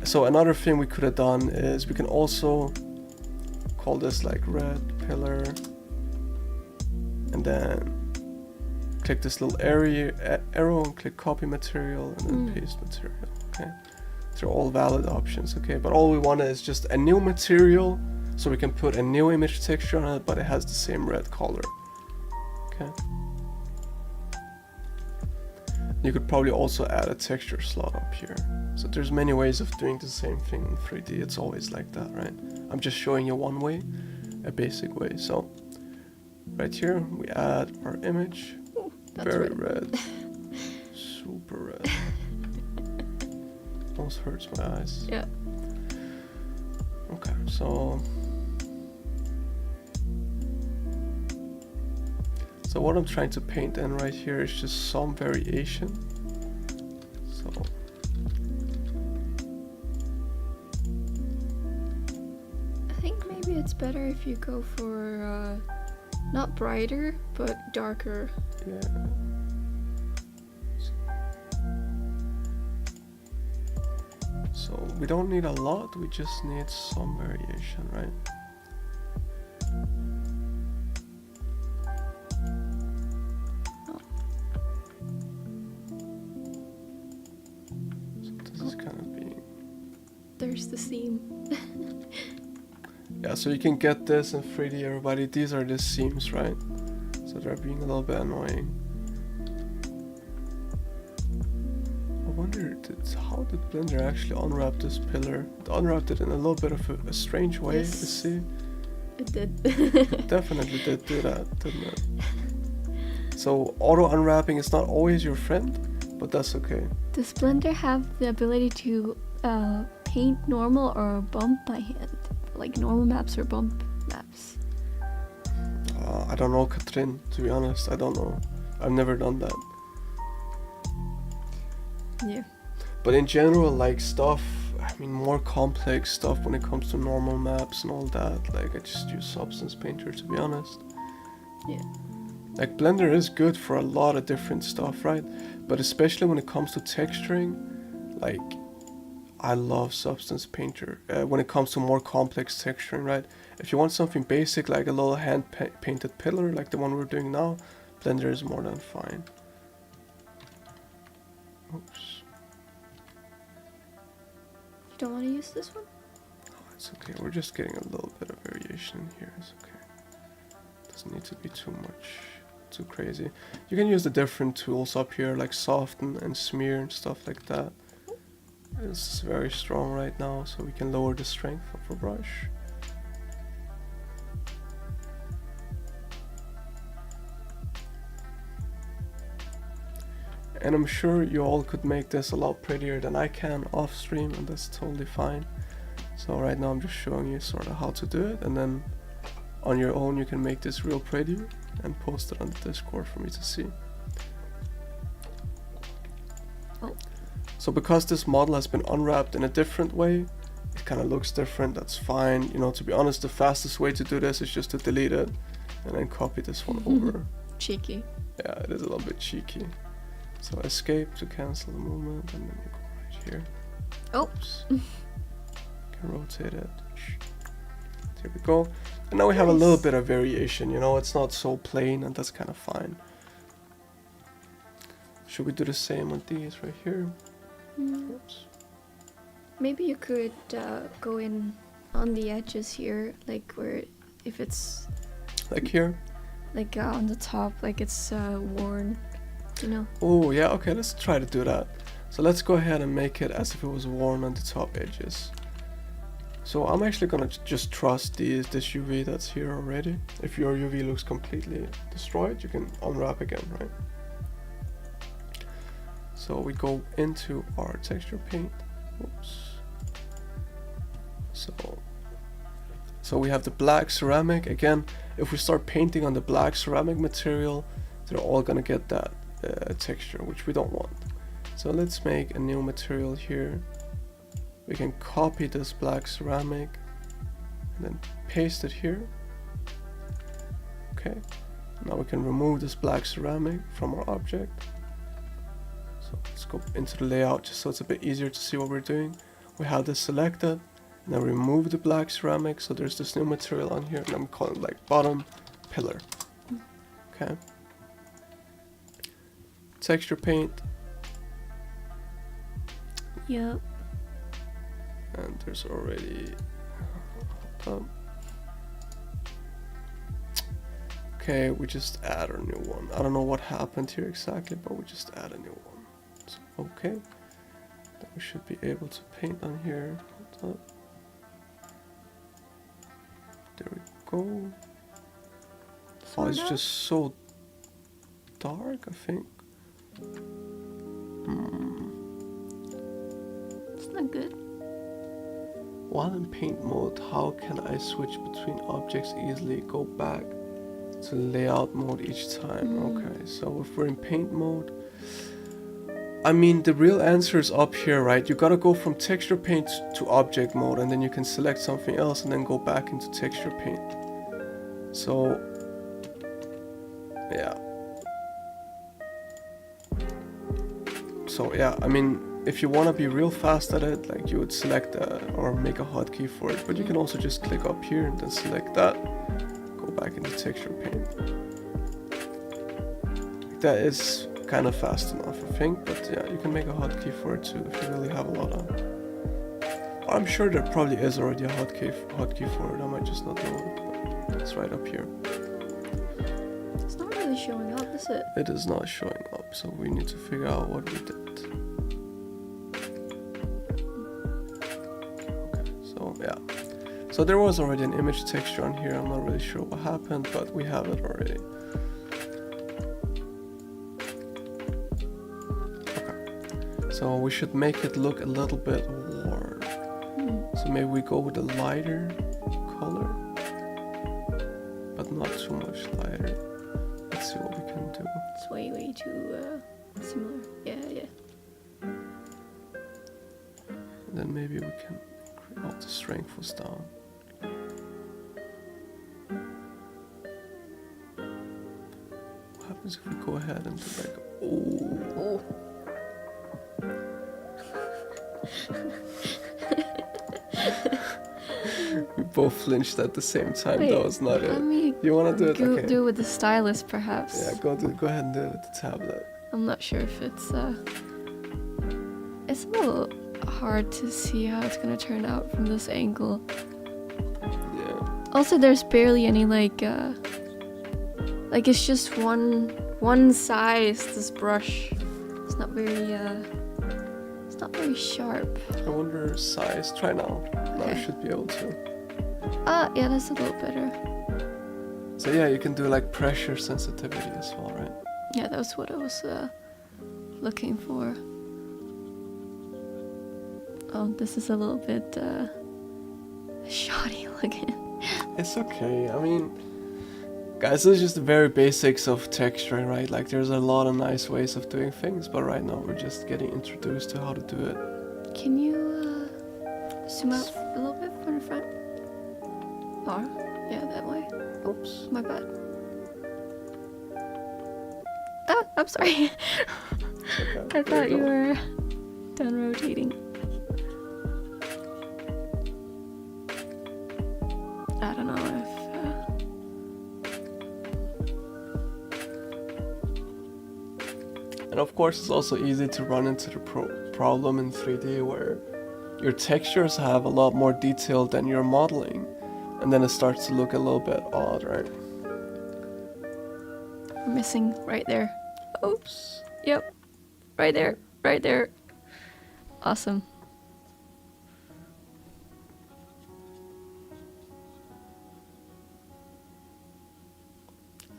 So another thing we could have done is we can also call this like red pillar, and then click this little arrow and click copy material and then paste material. Okay, they're all valid options. Okay, but all we want is just a new material so we can put a new image texture on it, but it has the same red color. Okay, you could probably also add a texture slot up here. So there's many ways of doing the same thing in 3D. It's always like that, right? I'm just showing you one way, a basic way. So right here we add our image. Ooh, that's very red. Super red. Almost hurts my eyes. Yeah. Okay, so what I'm trying to paint in right here is just some variation. So I think maybe it's better if you go for not brighter but darker. Yeah. So we don't need a lot, we just need some variation, right? So this is gonna be here's the seam. Yeah, so you can get this in 3D, everybody. These are the seams, right? So they're being a little bit annoying. I wonder, how did Blender actually unwrap this pillar? It unwrapped it in a little bit of a strange way, Yes. you see? It did. It definitely did do that, didn't it? So auto unwrapping is not always your friend, but that's okay. Does Blender have the ability to paint normal or bump by hand? Like normal maps or bump maps? I don't know, Katrin, to be honest. I don't know. I've never done that. Yeah. But in general, like stuff, I mean more complex stuff when it comes to normal maps and all that, like I just use Substance Painter, to be honest. Yeah. Like Blender is good for a lot of different stuff, right? But especially when it comes to texturing, like I love Substance Painter. When it comes to more complex texturing, right? If you want something basic like a little hand painted pillar like the one we're doing now, Blender is more than fine. Oops. You don't want to use this one? Oh, it's okay. We're just getting a little bit of variation in here. It's okay. Doesn't need to be too much, too crazy. You can use the different tools up here like soften and smear and stuff like that. It's very strong right now, so we can lower the strength of a brush. And I'm sure you all could make this a lot prettier than I can off stream, and that's totally fine. So right now I'm just showing you sort of how to do it, and then on your own you can make this real pretty and post it on the Discord for me to see. Oh. So because this model has been unwrapped in a different way, it kind of looks different, that's fine. You know, to be honest, the fastest way to do this is just to delete it and then copy this one over. Cheeky. Yeah, it is a little bit cheeky. So escape to cancel the movement, and then you go right here. Oh. Oops. You can rotate it. There we go. And now we have a little bit of variation, you know, it's not so plain, and that's kind of fine. Should we do the same with these right here? Oops. Maybe you could go in on the edges here, like where if it's Like here? like on the top, like it's worn, you know. Oh yeah, okay, let's try to do that. So let's go ahead and make it as if it was worn on the top edges. So I'm actually gonna just trust this UV that's here already. If your UV looks completely destroyed, you can unwrap again, right? So we go into our texture paint. Oops. So we have the black ceramic. Again, if we start painting on the black ceramic material, they're all gonna get that texture, which we don't want. So let's make a new material here. We can copy this black ceramic and then paste it here. Okay, now we can remove this black ceramic from our object. So let's go into the layout just so it's a bit easier to see what we're doing. We have this selected. Now remove the black ceramic, so there's this new material on here, and I'm calling it like bottom pillar. Okay. Texture paint. Yep. And there's already okay, we just add our new one. I don't know what happened here exactly, but we just add a new one. So, okay, then we should be able to paint on here. Hold up. There we go. Oh, it's just so dark, I think. It's not good. While in paint mode, how can I switch between objects easily? Go back to layout mode each time. Okay, so if we're in paint mode, I mean, the real answer is up here, right? You gotta go from texture paint to object mode, and then you can select something else and then go back into texture paint. So, yeah. So yeah, I mean, if you want to be real fast at it, like you would select or make a hotkey for it, but you can also just click up here and then select that, go back into texture paint. That is kind of fast enough, I think, but yeah, you can make a hotkey for it too if you really have a lot of... I'm sure there probably is already a hotkey for it. I might just not know it, but it's right up here. It's not really showing up, is it? It is not showing up, so we need to figure out what we did. Okay, so yeah. So there was already an image texture on here. I'm not really sure what happened, but we have it already. Okay, so we should make it look a little bit warm. So maybe we go with a lighter color, but not too much lighter. Let's see what we can do. It's way too similar. Yeah. And then maybe we can oh, the strength was down. What happens if we go ahead and do like oh? We both flinched at the same time. Wait, that was not let it. me You wanna do it? Okay. do it with the stylus, perhaps. Yeah, go ahead and do it with the tablet. I'm not sure if it's a little hard to see how it's gonna turn out from this angle. Yeah. Also, there's barely any like it's just one size. This brush. It's not very sharp. I wonder size. Try now. Now I should be able to. Yeah, that's a little better. So yeah, you can do like pressure sensitivity as well, right? Yeah, that was what I was looking for. Oh, this is a little bit shoddy looking. It's okay. I mean, guys, this is just the very basics of texturing, right? Like, there's a lot of nice ways of doing things, but right now we're just getting introduced to how to do it. Can you zoom out a little bit from the front? Or, yeah, that way. Oops, my bad. Ah, I'm sorry. Okay, I thought you were done rotating. I don't know if... And of course, it's also easy to run into the problem in 3D where your textures have a lot more detail than your modeling, and then it starts to look a little bit odd, right? missing right there. Oops. Yep. Right there. Right there. Awesome.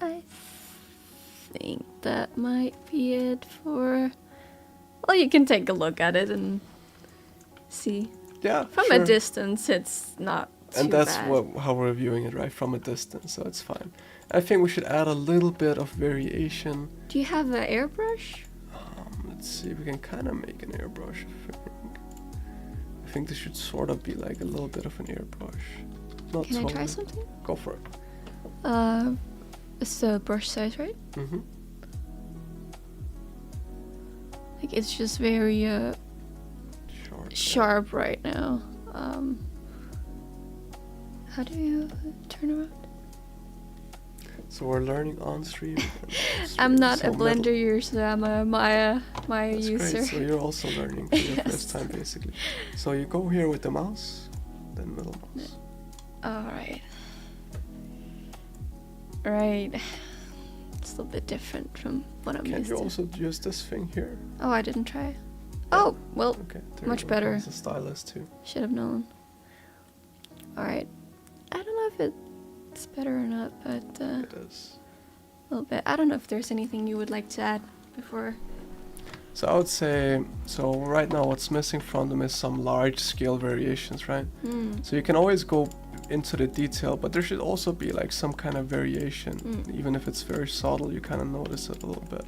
I think that might be it for... Well, you can take a look at it and see. Yeah, From sure. a distance, it's not too And that's bad. how we're viewing it, right? From a distance, so it's fine. I think we should add a little bit of variation. Do you have an airbrush? Let's see, we can kind of make an airbrush, I think. I think this should sort of be like a little bit of an airbrush. Not Can I try totally. something? Go for it. It's the brush size, right? Mm-hmm. Like, it's just very sharp right now. How do you turn around? So we're learning on stream. I'm not so a blender user. I'm a Maya That's user. great. So you're also learning for your Yes. first time, basically. So you go here with the mouse, then middle mouse. Alright. Right. It's a little bit different from what I'm Can used you to. also use this thing here? Oh, I didn't try. Oh, well, Okay, there much you go. better. There's a stylus too. should have known. Alright. I don't know if it's better or not, but It is. a little bit. I don't know if there's anything you would like to add before. So I would say, so right now what's missing from them is some large scale variations, right? So you can always go into the detail, but there should also be like some kind of variation. Even if it's very subtle, you kind of notice it a little bit.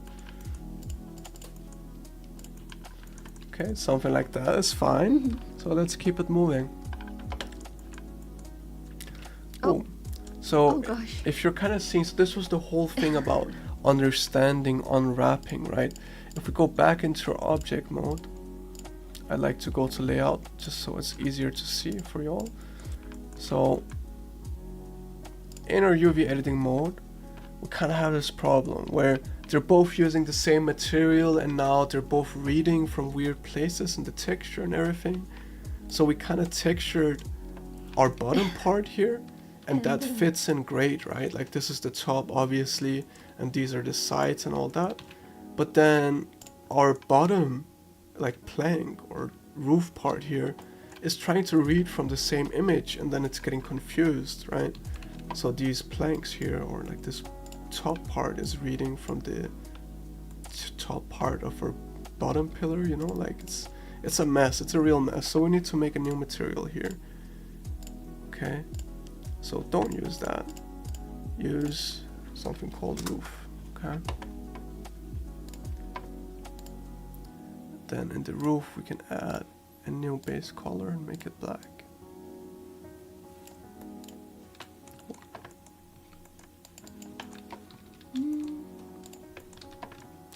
Okay, something like that is fine. So let's keep it moving. Oh. Boom. So Oh gosh. if you're kind of seeing, so this was the whole thing about understanding unwrapping, right? If we go back into our object mode, I like to go to layout just so it's easier to see for y'all. So in our UV editing mode, we kind of have this problem where they're both using the same material and now they're both reading from weird places in the texture and everything. So we kind of textured our bottom part here, and that fits in great, right? Like this is the top, obviously, and these are the sides and all that. But then our bottom, like plank or roof part here, is trying to read from the same image, and then it's getting confused, right? So these planks here, or like this top part, is reading from the top part of our bottom pillar, you know, like it's a mess, it's a real mess. So we need to make a new material here. Okay, so don't use that, use something called roof. Okay, then in the roof we can add a new base color and make it black.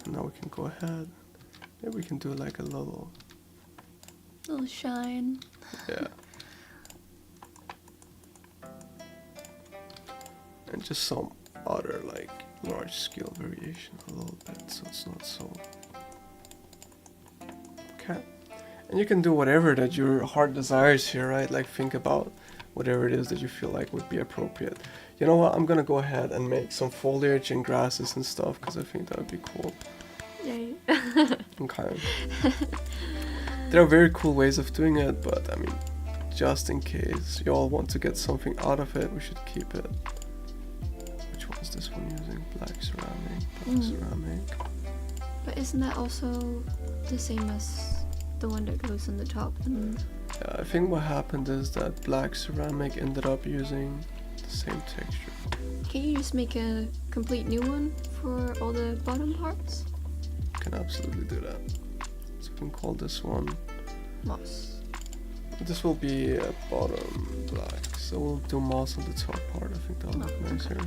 And now we can go ahead, maybe we can do like a little shine. Yeah. And just some other like large scale variation a little bit, so it's not so. Okay. And you can do whatever that your heart desires here, right? Like think about whatever it is that you feel like would be appropriate. You know what? I'm gonna go ahead and make some foliage and grasses and stuff because I think that would be cool. Yay. Okay. There are very cool ways of doing it, but I mean, just in case you all want to get something out of it, we should keep it. Which one is this one using? Black ceramic. But isn't that also the same as the one that goes on the top? And Yeah, I think what happened is that black ceramic ended up using the same texture. can you just make a complete new one for all the bottom parts? Can absolutely do that. So we can call this one. Moss. This will be a bottom black. So we'll do moss on the top part. I think that'll look nice here.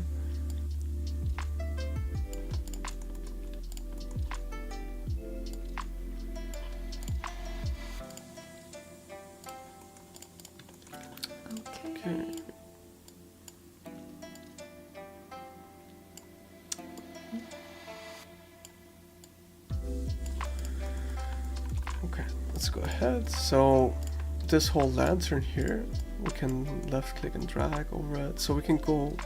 Okay. Okay, let's go ahead. So this whole lantern here, we can left click and drag over it. So we can go,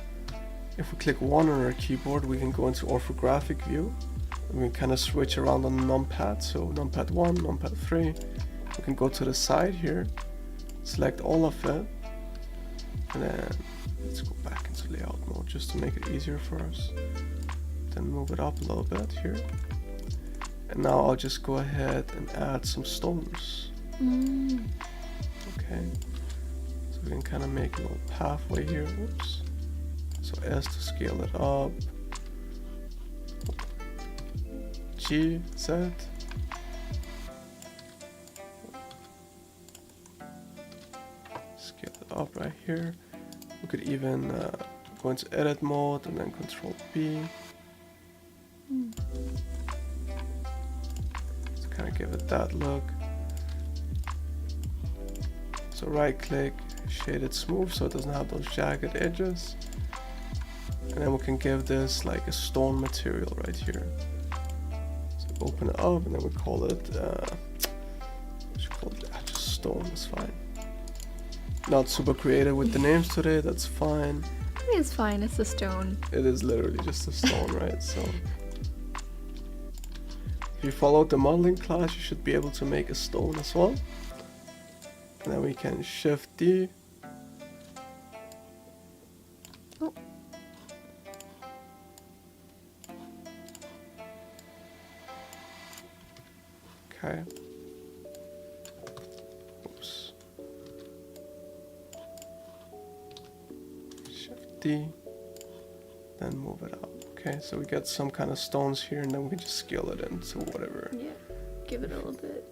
if we click 1 on our keyboard, we can go into orthographic view. We can kind of switch around on the numpad. So numpad 1, numpad 3. We can go to the side here, select all of it, and then let's go back into layout mode just to make it easier for us. Then move it up a little bit here. And now I'll just go ahead and add some stones. Okay, so we can kind of make a little pathway here. Whoops. So S to scale it up. G, Z. Scale it up right here. We could even go into edit mode and then Control B. To kind of give it that look. So right click, shade it smooth so it doesn't have those jagged edges. And then we can give this like a stone material right here. So open it up and then we call it, just stone, is fine. Not super creative with the names today, that's fine. It's fine, it's a stone. It is literally just a stone, right? So if you followed the modeling class, you should be able to make a stone as well. And then we can shift D. Oh. Okay. Oops. Shift D. Then move it out. Okay, so we get some kind of stones here, and then we can just scale it into whatever. Yeah, give it a little bit.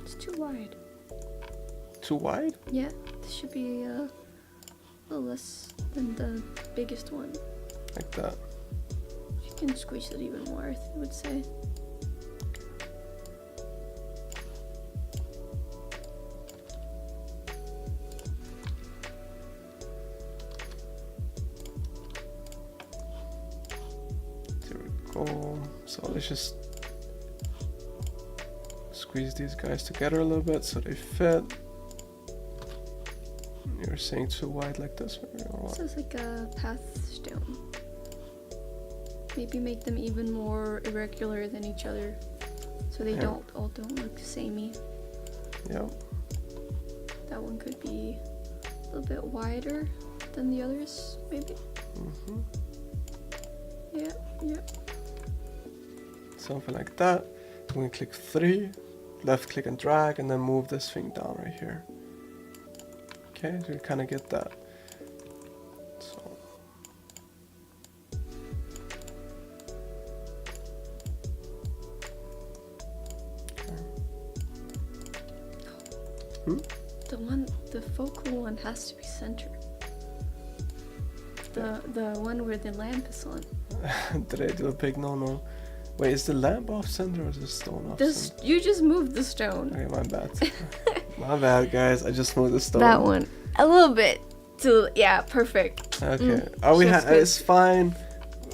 It's too wide. Too wide? Yeah, this should be a little less than the biggest one. Like that. You can squeeze it even more, I would say. There we go. So let's just squeeze these guys together a little bit so they fit. You're saying too wide like this, maybe, or what? This is like a path stone. Maybe make them even more irregular than each other, so they don't look samey. Yep. That one could be a little bit wider than the others, maybe. Mm-hmm. Yeah. Something like that. I'm gonna click 3, left click and drag, and then move this thing down right here. Okay, so you kind of get that. So. Okay. The focal one has to be centered. The one where the lamp is on. Did I do a big no-no? Wait, is the lamp off center or is the stone off center? You just moved the stone. Okay, my bad. My bad, guys. I just moved the stone. That one. A little bit. Perfect. Okay. Good. It's fine.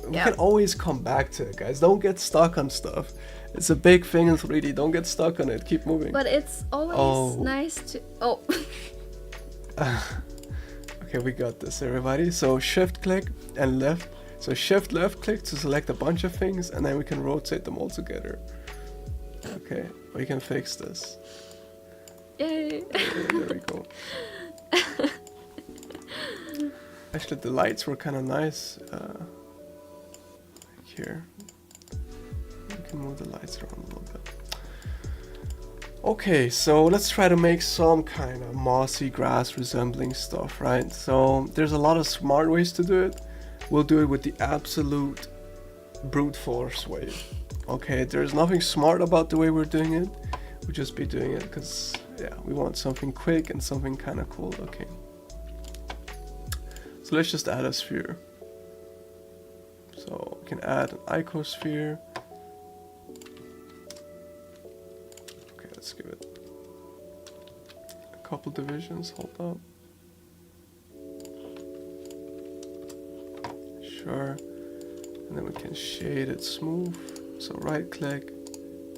We can always come back to it, guys. Don't get stuck on stuff. It's a big thing in 3D. Don't get stuck on it. Keep moving. But it's always nice to... Oh. Okay, we got this, everybody. So shift click and left. So shift left click to select a bunch of things, and then we can rotate them all together. Okay, we can fix this. Yay. There we go. Actually, the lights were kind of nice. Here. We can move the lights around a little bit. Okay, so let's try to make some kind of mossy grass resembling stuff, right? So there's a lot of smart ways to do it. We'll do it with the absolute brute force way. Okay, there's nothing smart about the way we're doing it. We'll just be doing it because, yeah, we want something quick and something kind of cool looking. So let's just add a sphere. So we can add an icosphere. Okay, let's give it a couple divisions. Hold up. Sure. And then we can shade it smooth. So right click,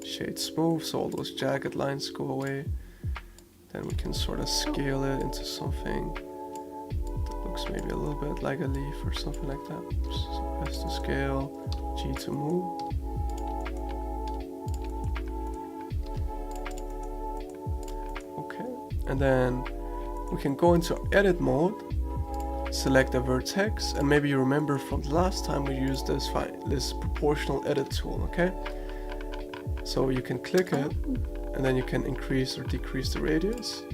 shade smooth, so all those jagged lines go away. Then we can sort of scale it into something that looks maybe a little bit like a leaf or something like that. So S to scale, G to move. Okay, and then we can go into edit mode, select a vertex, and maybe you remember from the last time we used this proportional edit tool, okay? So you can click it, and then you can increase or decrease the radius.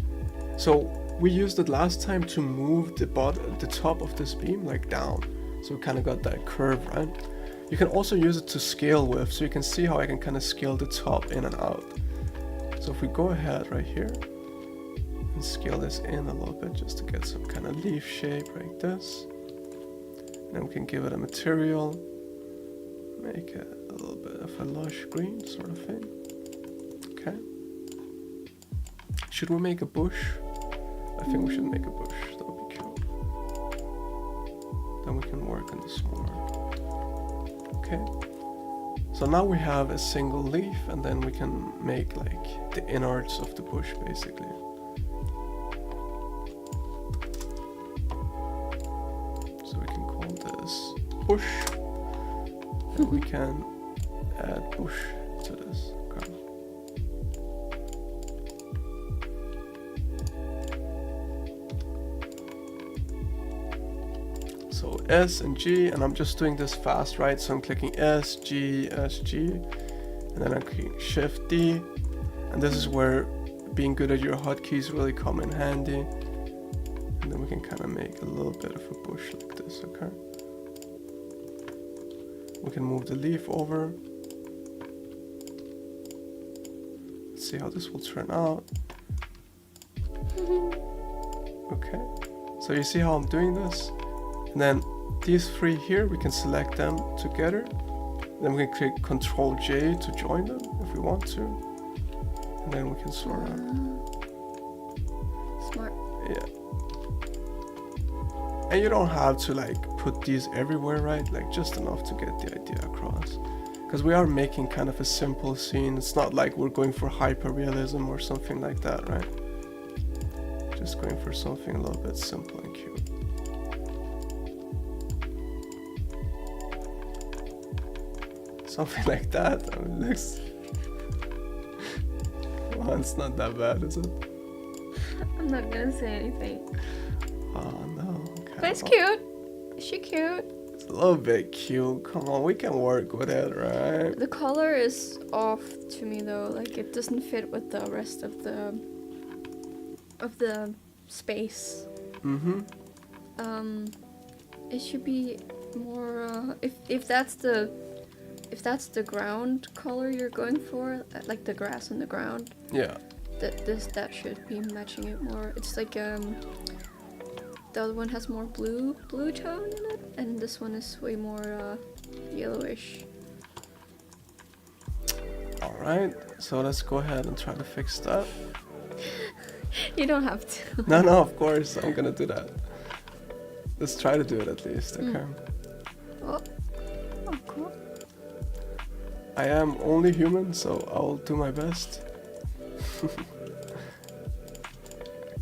So we used it last time to move the top of this beam like down, so we kind of got that curve, right? You can also use it to scale with, so you can see how I can kind of scale the top in and out. So if we go ahead right here and scale this in a little bit just to get some kind of leaf shape like this, and then we can give it a material, make it a little bit of a lush green sort of thing. Okay. Should we make a bush? I think we should make a bush. That would be cool. Then we can work on this more. Okay. So now we have a single leaf, and then we can make like the innards of the bush basically. So we can call this bush, and we can add bush to this. Okay. So S and G, and I'm just doing this fast, right? So I'm clicking S, G, and then I'm clicking Shift D, and this is where being good at your hotkeys really come in handy. And then we can kind of make a little bit of a bush like this, okay? We can move the leaf over. Let's see how this will turn out. Okay, so you see how I'm doing this? And then these three here, we can select them together. Then we can click Ctrl J to join them if we want to. And then we can sort of... Smart. Yeah. And you don't have to like put these everywhere, right? Like just enough to get the idea across. because we are making kind of a simple scene. It's not like we're going for hyper-realism or something like that, right? Just going for something a little bit simple and cute. Something like that. I mean, it looks... Well, it's not that bad, is it? I'm not gonna say anything. Oh no. Okay, But it's well, cute. Is she cute? it's a little bit cute. Come on, we can work with it, right? The color is off to me though. Like it doesn't fit with the rest of the space. Mm-hmm. It should be more. If that's the ground color you're going for, like the grass on the ground, Yeah. that should be matching it more. It's like the other one has more blue tone in it, and this one is way more yellowish. Alright, so let's go ahead and try to fix that. You don't have to. No, of course, I'm gonna do that. Let's try to do it at least, okay? Oh, cool. I am only human, so I'll do my best.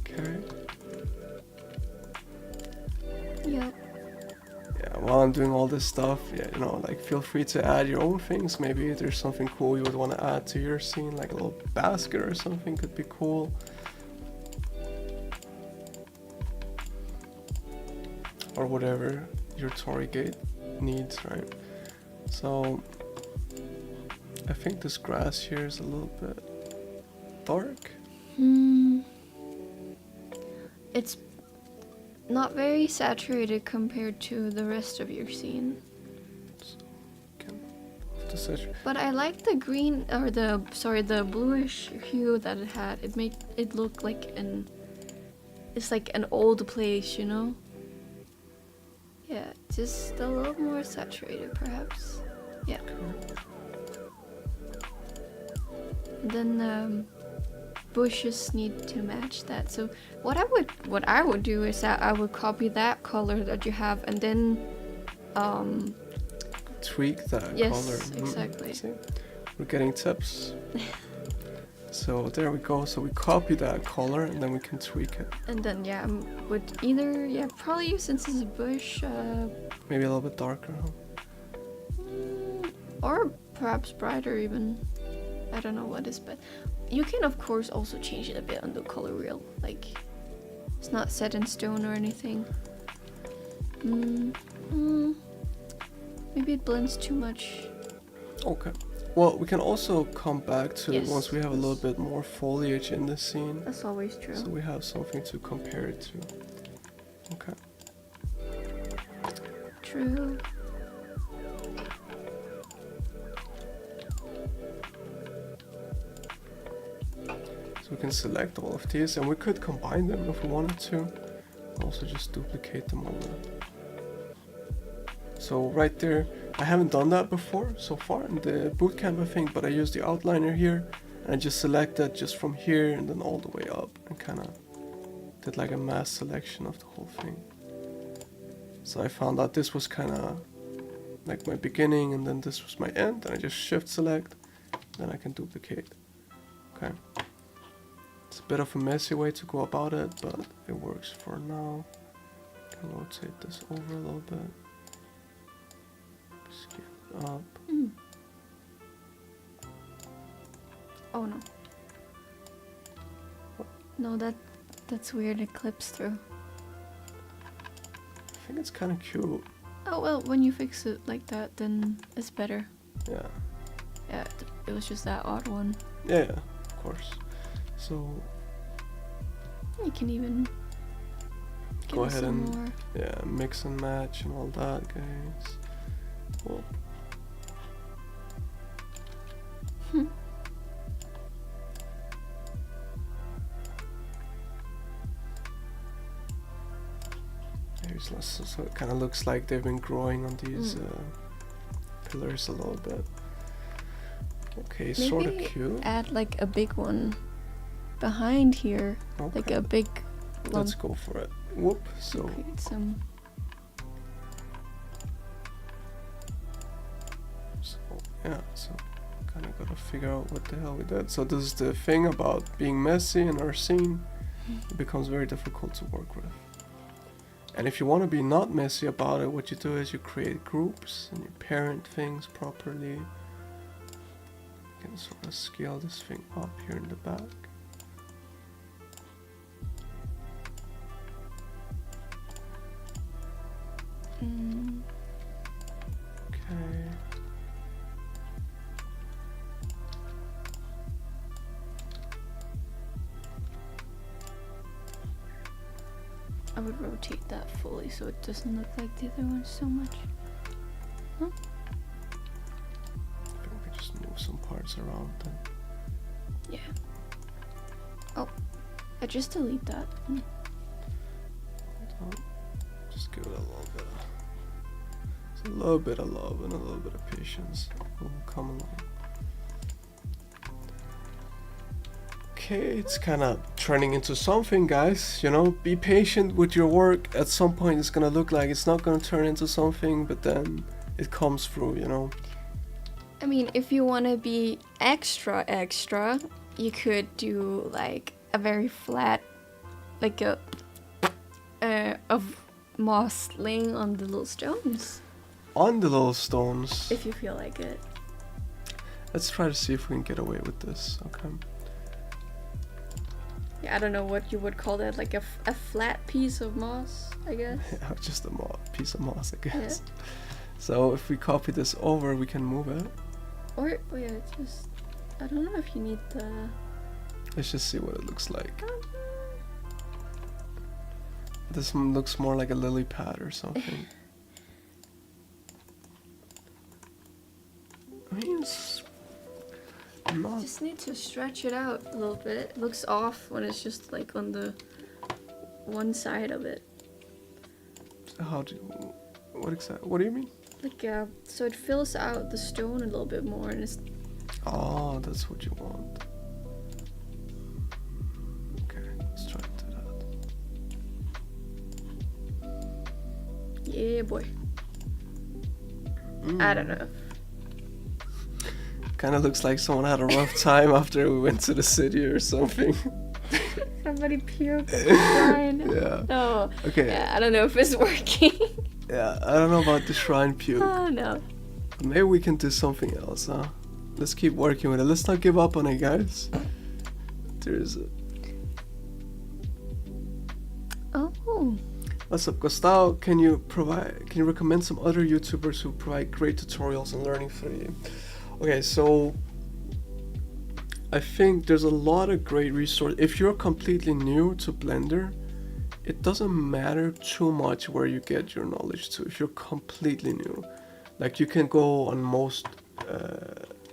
Okay. Yep. Yeah, while I'm doing all this stuff, yeah, you know, like feel free to add your own things. Maybe there's something cool you would want to add to your scene, like a little basket or something could be cool. Or whatever your Tory gate needs, right? So I think this grass here is a little bit dark. It's not very saturated compared to the rest of your scene. Can have to saturate. But I like the green, or the bluish hue that it had. It made it look like it's like an old place, you know? Yeah, just a little more saturated perhaps. Yeah. And then bushes need to match that. So what I would do is that I would copy that color that you have and then Tweak that yes, color. exactly. See? We're getting tips. So there we go. So we copy that color and then we can tweak it. And then yeah, would either probably since it's a bush, Maybe a little bit darker, huh? or perhaps brighter even. I don't know what is, but you can of course also change it a bit on the color wheel. Like it's not set in stone or anything. Maybe it blends too much. Okay. Well, we can also come back to it Yes, once we have a yes. little bit more foliage in the scene. That's always true. So we have something to compare it to. Okay. True. So we can select all of these and we could combine them if we wanted to. Also just duplicate them over. So right there, I haven't done that before so far in the bootcamp I think, but I used the outliner here and I just selected just from here and then all the way up and kind of did like a mass selection of the whole thing. So I found out this was kind of like my beginning and then this was my end, and I just shift select, then I can duplicate. Okay. It's a bit of a messy way to go about it, but it works for now. Can rotate this over a little bit. Scale it up. Oh no. No, that's weird. It clips through. I think it's kind of cute. Oh well, when you fix it like that, then it's better. Yeah. Yeah, it was just that odd one. Yeah, of course. So You can even go give it ahead some and more. yeah, mix and match and all that, guys. Well, so it kind of looks like they've been growing on these pillars a little bit. Okay, sort of Maybe cute. add like a big one behind here, Okay, like a big let's lump. go for it. Whoop. So Create some. yeah, so kind of gotta figure out what the hell we did. So this is the thing about being messy in our scene. It becomes very difficult to work with. And if you want to be not messy about it, what you do is you create groups and you parent things properly. You can sort of scale this thing up here in the back. Okay. I would rotate that fully so it doesn't look like the other one so much. Huh? I think we just move some parts around then. Yeah. Oh, I just delete that. Just give it a little bit of, just a little bit of love and a little bit of patience. We'll come along. Okay, it's kind of turning into something, guys. You know, be patient with your work. At some point, it's gonna look like it's not gonna turn into something, but then it comes through. You know. I mean, if you want to be extra, you could do like a very flat, like a of moss laying on the little stones. On the little stones. If you feel like it. Let's try to see if we can get away with this. Okay. Yeah, I don't know what you would call that, like a flat piece of moss, I guess. Yeah, just a piece of moss, I guess. Yeah. So if we copy this over, we can move it. Or, oh yeah, just, I don't know if you need the... Let's just see what it looks like. This one looks more like a lily pad or something. I mean, it's not... Just need to stretch it out a little bit. It looks off when it's just like on the one side of it. How do you... What do you mean? Like, so it fills out the stone a little bit more and it's... Oh, that's what you want. Okay, let's try to do that. Yeah, boy. I don't know. Kind of looks like someone had a rough time after we went to the city or something. Somebody puked. Shrine. Yeah. No. Okay. Yeah, I don't know if it's working. Yeah, I don't know about the shrine puke. Oh no. Maybe we can do something else, huh? Let's keep working with it. Let's not give up on it, guys. There's a... Oh. What's up, Gustavo? Can you recommend some other YouTubers who provide great tutorials on learning 3D? Okay, so I think there's a lot of great resources. If you're completely new to Blender, it doesn't matter too much where you get your knowledge to. If you're completely new, like you can go on most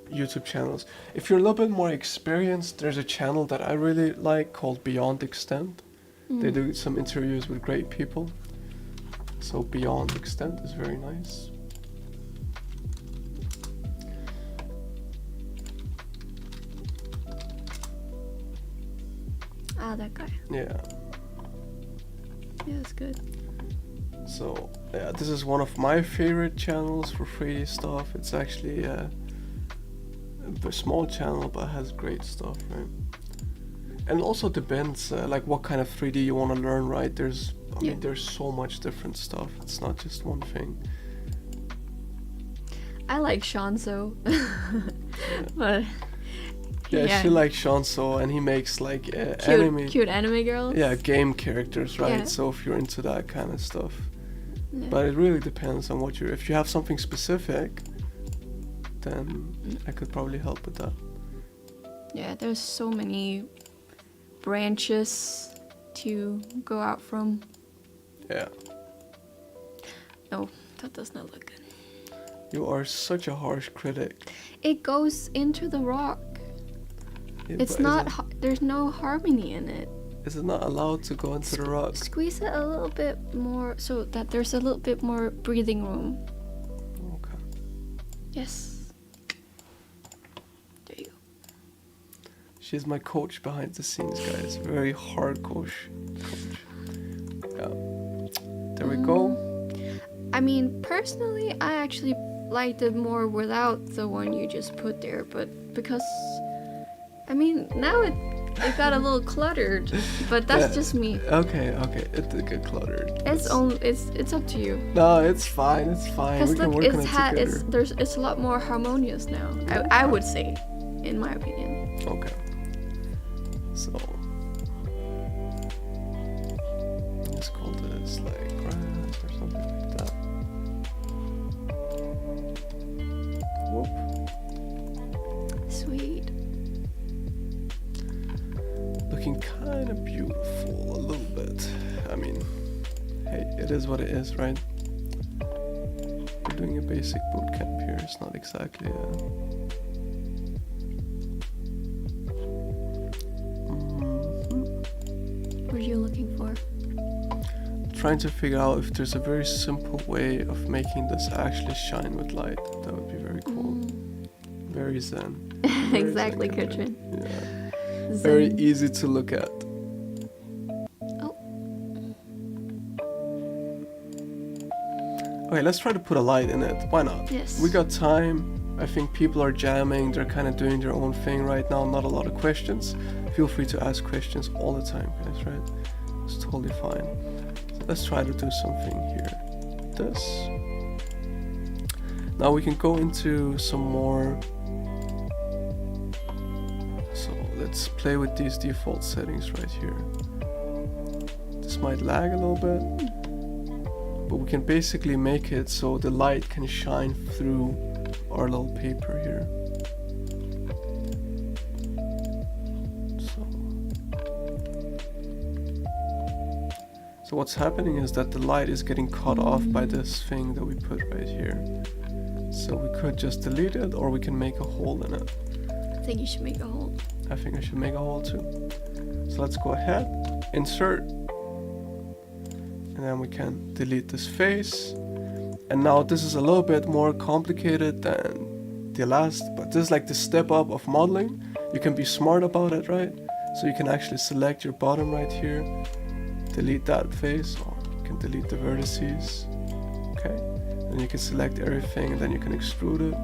YouTube channels. If you're a little bit more experienced, there's a channel that I really like called Beyond Extent. They do some interviews with great people. So Beyond Extent is very nice. Ah, that guy. Yeah. Yeah, that's good. So yeah, this is one of my favorite channels for 3D stuff. It's actually a small channel, but has great stuff, right? And also depends like what kind of 3D you want to learn, right? I mean, there's so much different stuff. It's not just one thing. I like Shanso. But yeah, she likes Shanso, and he makes like cute anime girls. Yeah, game characters, right? Yeah. So if you're into that kind of stuff. Yeah. But it really depends on what if you have something specific, then I could probably help with that. Yeah, there's so many branches to go out from. Yeah. No, that does not look good. You are such a harsh critic. It goes into the rock. Yeah, it's not, there's no harmony in it. Is it not allowed to go into the rock? Squeeze it a little bit more so that there's a little bit more breathing room. Okay. Yes. There you go. She's my coach behind the scenes, guys. Very hard coach. Yeah. There we go. I mean, personally, I actually liked it more without the one you just put there, but because I mean now it got a little cluttered, but that's just me. Okay, it did get cluttered. It's up to you. No, it's fine. We can work on it together. It's a lot more harmonious now. I would say, in my opinion. Okay. So let's call this like grass or something like that. Whoop. Sweet. Looking kind of beautiful a little bit. I mean, hey, it is what it is, right? We're doing a basic bootcamp here. It's not exactly What are you looking for? trying to figure out if there's a very simple way of making this actually shine with light. That would be very cool. Very zen. Very Exactly, zen, Katrin. Yeah. Zen. Very easy to look at. Oh. Okay, let's try to put a light in it. Why not? Yes. We got time. I think people are jamming. They're kind of doing their own thing right now. Not a lot of questions. Feel free to ask questions all the time, guys, right? It's totally fine. So let's try to do something here. This. Now we can go into some more. So let's play with these default settings right here. This might lag a little bit, but we can basically make it so the light can shine through our little paper here. So what's happening is that the light is getting cut off by this thing that we put right here. So we could just delete it, or we can make a hole in it. I think you should make a hole. I think I should make a hole too. So let's go ahead, insert, and then we can delete this face. And now this is a little bit more complicated than the last, but this is like the step up of modeling. You can be smart about it, right? So you can actually select your bottom right here, delete that face, or you can delete the vertices. Okay, and you can select everything, and then you can extrude it.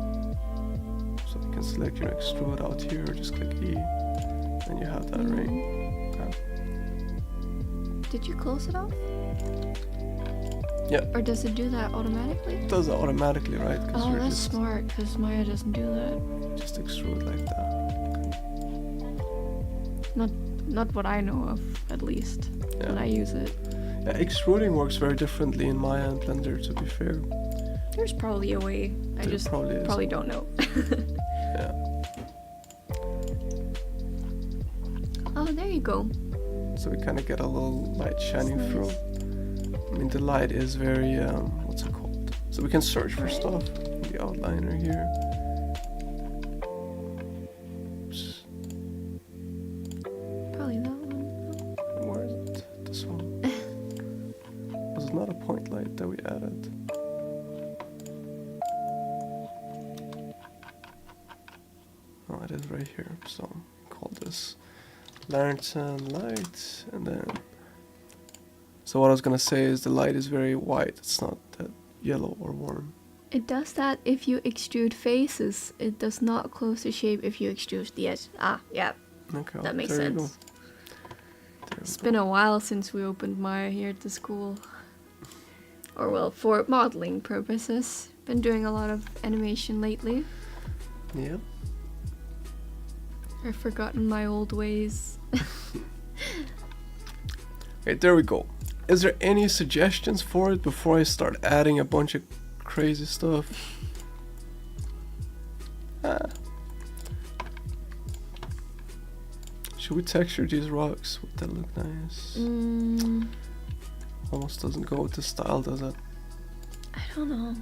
So you can select your extrude out here, or just click E, and you have that ring. Okay. Did you close it off? Yeah. Or does it do that automatically? It does that automatically, right? Oh, that's smart, because Maya doesn't do that. Just extrude like that. Not what I know of, at least, when I use it. Yeah, extruding works very differently in Maya and Blender, to be fair. There's probably a way. I There just probably don't know. Yeah. Oh, there you go. So we kind of get a little light shining That's through. nice. I mean, the light is very, what's it called? So we can search for stuff in the outliner here. Oops. Probably that one. Where is it? This one. Was it not a point light that we added? Oh, it is right here. So call this lantern light, and then. So what I was gonna say is the light is very white. It's not that yellow or warm. It does that if you extrude faces. It does not close the shape if you extrude the edge. Ah, yeah. Okay, That makes there you go. sense. There we It's go. been a while since we opened Maya here at the school. Or well, for modeling purposes. Been doing a lot of animation lately. Yeah. I've forgotten my old ways. Okay, there we go. Is there any suggestions for it before I start adding a bunch of crazy stuff? Should we texture these rocks? Would that look nice? Almost doesn't go with the style, does it? I don't know.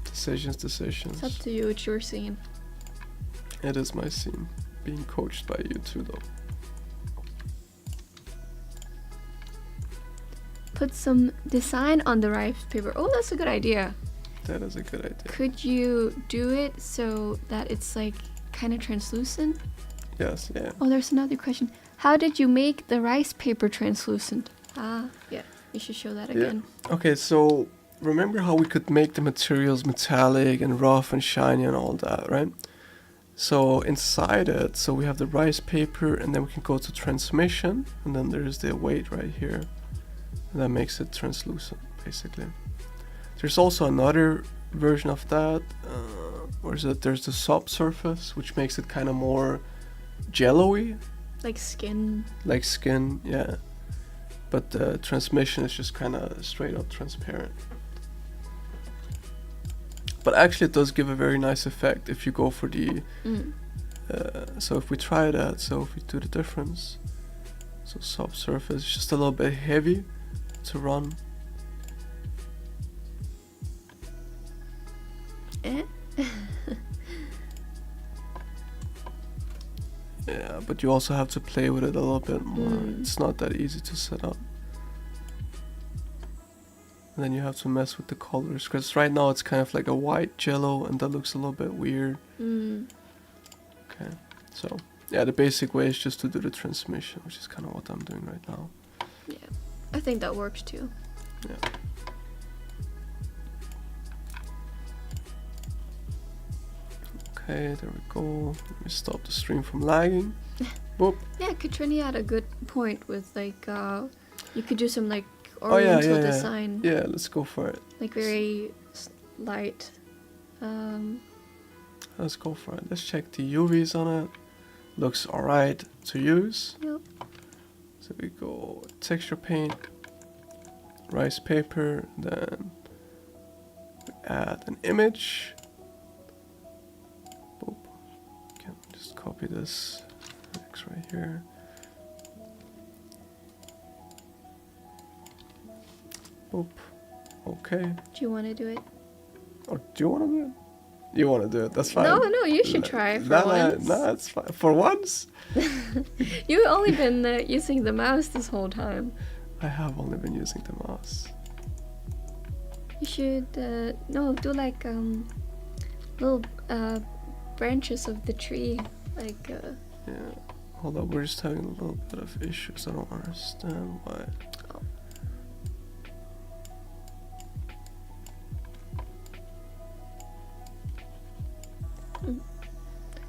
Decisions. It's up to you. It's your scene. It is my scene. Being coached by you too, though. Put some design on the rice paper. Oh, that's a good idea. That is a good idea. Could you do it so that it's like kind of translucent? Yes, yeah. Oh, there's another question. How did you make the rice paper translucent? Ah, yeah. You should show that again. Okay, so remember how we could make the materials metallic and rough and shiny and all that, right? So inside it, so we have the rice paper, and then we can go to transmission, and then there's the weight right here. And that makes it translucent, basically. There's also another version of that, or is it? There's the subsurface, which makes it kind of more jello-y, Like skin. like skin, yeah. But the transmission is just kind of straight up transparent. But actually, it does give a very nice effect if you go for the. So if we try that, so if we do the difference, so subsurface is just a little bit heavy to run. Yeah, but you also have to play with it a little bit more. It's not that easy to set up. And then you have to mess with the colors, because right now it's kind of like a white jello, and that looks a little bit weird. Okay, so yeah, the basic way is just to do the transmission, which is kind of what I'm doing right now. Yeah, I think that works too. Yeah. Okay, there we go. Let me stop the stream from lagging. Boop. Yeah, Katrini had a good point with like you could do some like oriental design. Yeah, let's go for it. Like very light. Let's go for it. Let's check the UVs on it. Looks alright to use. Yep. So we go texture paint, rice paper, then we add an image. Boop. Can just copy this X right here. Boop. Okay. Do you want to do it? Or do you want to do it? You want to do it? That's fine. No, you should try it for once. No, it's fine. For once? You've only been using the mouse this whole time. I have only been using the mouse. You should do like little branches of the tree, like. Yeah. Hold up, we're just having a little bit of issues. I don't understand why. Oh.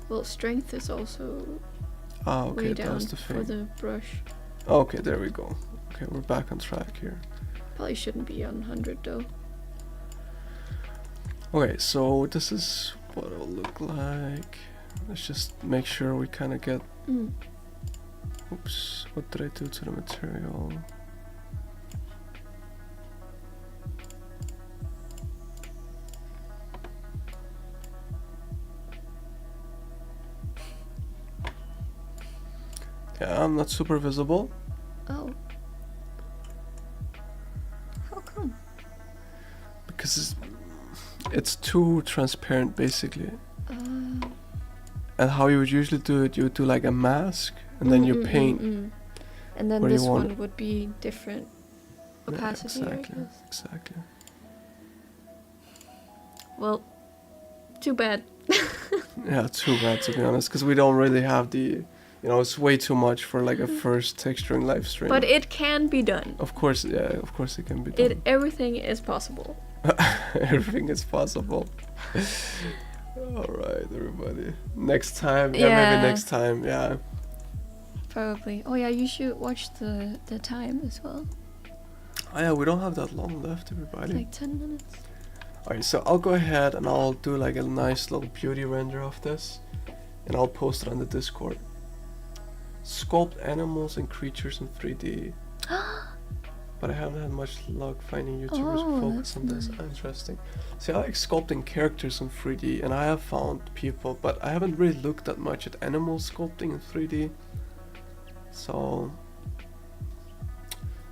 Well, strength is also Okay, way down that's the for thing. the brush. Okay, there we go. Okay, we're back on track here. Probably shouldn't be on 100 though. Okay, so this is what it'll look like. Let's just make sure we kind of get... Oops, what did I do to the material? Yeah, I'm not super visible. Oh. How come? Because it's too transparent, basically. And how you would usually do it, you would do like a mask, and then you paint. And then where this you want one would be different opacity, yeah, I guess. exactly. Well, too bad. Yeah, too bad, to be honest, because we don't really have the... You know, it's way too much for like a first texturing live stream. But it can be done. Of course, yeah, of course it can be done. Everything is possible. Everything is possible. Alright, everybody. Next time, maybe next time, yeah. Probably. Oh yeah, you should watch the time as well. Oh yeah, we don't have that long left, everybody. Like 10 minutes. Alright, so I'll go ahead and I'll do like a nice little beauty render of this. And I'll post it on the Discord. Sculpt animals and creatures in 3D. But I haven't had much luck finding YouTubers who focus on this. Nice. Interesting. See, I like sculpting characters in 3D, and I have found people, but I haven't really looked that much at animal sculpting in 3D. So,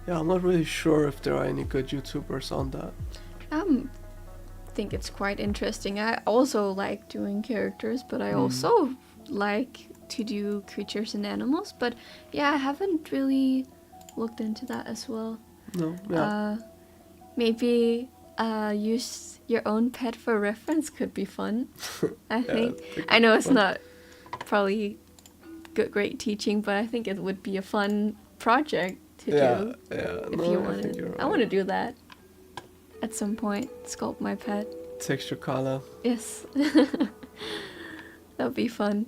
yeah, I'm not really sure if there are any good YouTubers on that. Think it's quite interesting. I also like doing characters, but I also like to do creatures and animals. But yeah, I haven't really looked into that as well. No, yeah. Maybe use your own pet for reference could be fun. I think. I know it's not probably great teaching, but I think it would be a fun project to do. Yeah, If you wanted. I want to do that. at some point sculpt my pet. Texture color. Yes. That would be fun.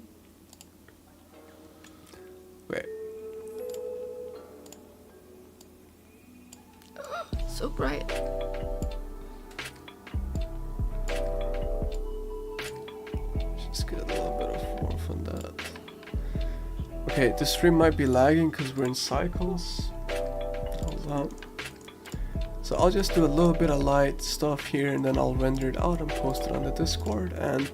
Wait. So bright. Just get a little bit of warmth on that. Okay, the stream might be lagging because we're in cycles. Hold on. So I'll just do a little bit of light stuff here and then I'll render it out and post it on the Discord. And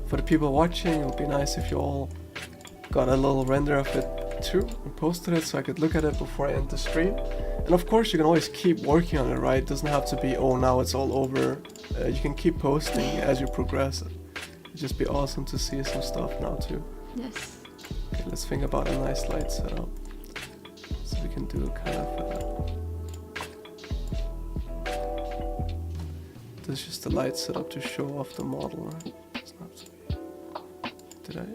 for the people watching, it would be nice if you all got a little render of it too and posted it so I could look at it before I end the stream. And of course you can always keep working on it, right? It doesn't have to be, oh, now it's all over. You can keep posting as you progress. It'd just be awesome to see some stuff now too. Yes. Okay, let's think about a nice light setup. So we can do kind of this is just a light setup to show off the model, right? It's not to be. Did I?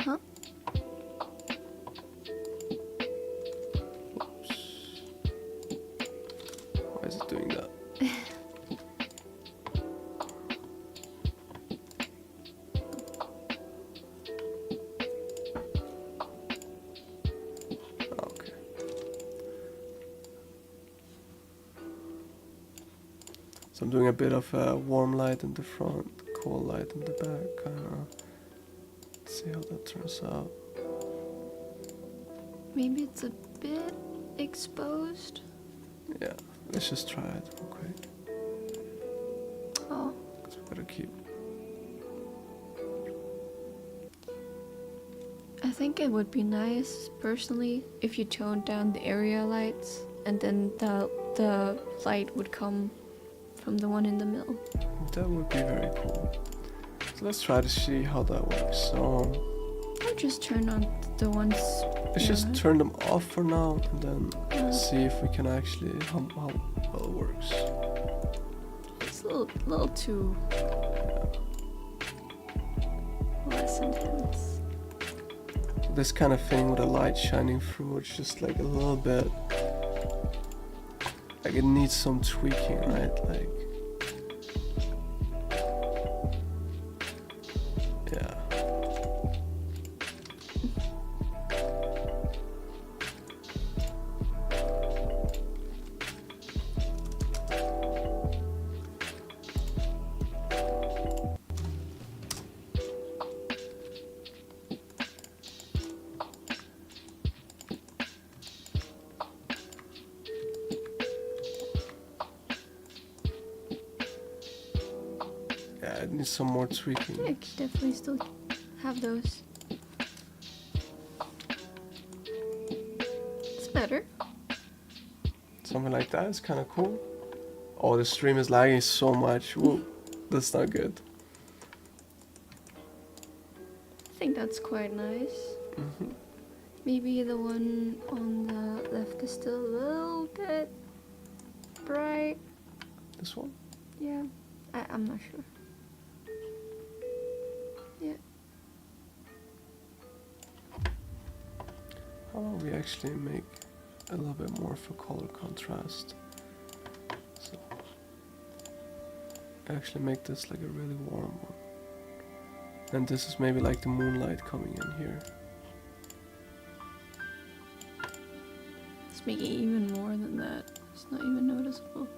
Huh? Oops. Why is it doing that? Okay. So I'm doing a bit of warm light in the front, cold light in the back, kind of. See how that turns out. Maybe it's a bit exposed. Yeah, let's just try it real quick. Oh. 'Cause we gotta keep. I think it would be nice, personally, if you toned down the area lights and then the light would come from the one in the middle. That would be very cool. So let's try to see how that works. So Or just turn on the ones. let's just turn them off for now and then Yeah. see if we can actually how well it works. It's a little too less intense. This kind of thing with a light shining through, it's just like a little bit like it needs some tweaking, right? Like yeah. Yeah, it needs some more tweaking. Yeah, I could definitely still have those. It's better. Something like that is kind of cool. Oh, the stream is lagging so much. Whoa, that's not good. I think that's quite nice. Hmm. Maybe the one on the left is still a little bit bright. This one? Yeah, I'm not sure. Yeah. How about we actually make a little bit more of a color contrast? So actually make this like a really warm one. And this is maybe like the moonlight coming in here. Let's make it even more than that. It's not even noticeable.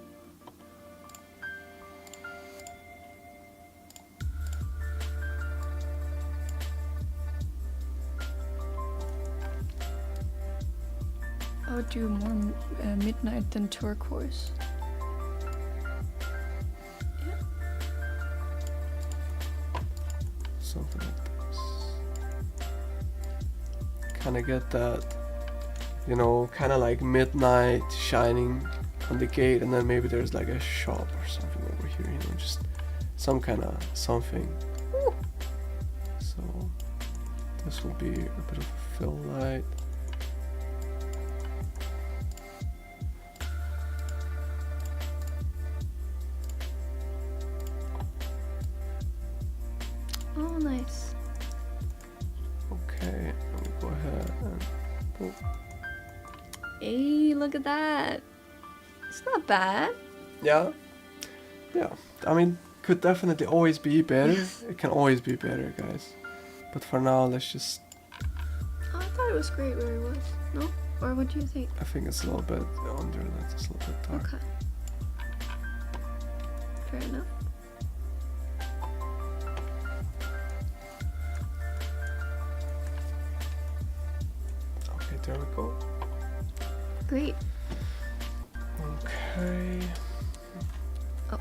I would do more midnight than turquoise. Yeah. Something like this. Kind of get that, you know, kind of like midnight shining on the gate, and then maybe there's like a shop or something over here, you know, just some kind of something. Ooh. So this will be a bit of a fill light. Oh, nice. Okay, let me go ahead and boop. Hey, look at that. It's not bad. Yeah, Yeah, I mean, could definitely always be better. It can always be better, guys. But for now, let's just. Oh, I thought it was great where it was. No? Or what do you think? I think it's a little bit under. That's a little bit dark. Okay. Fair enough. Okay, there we go. Great. Okay. Oh.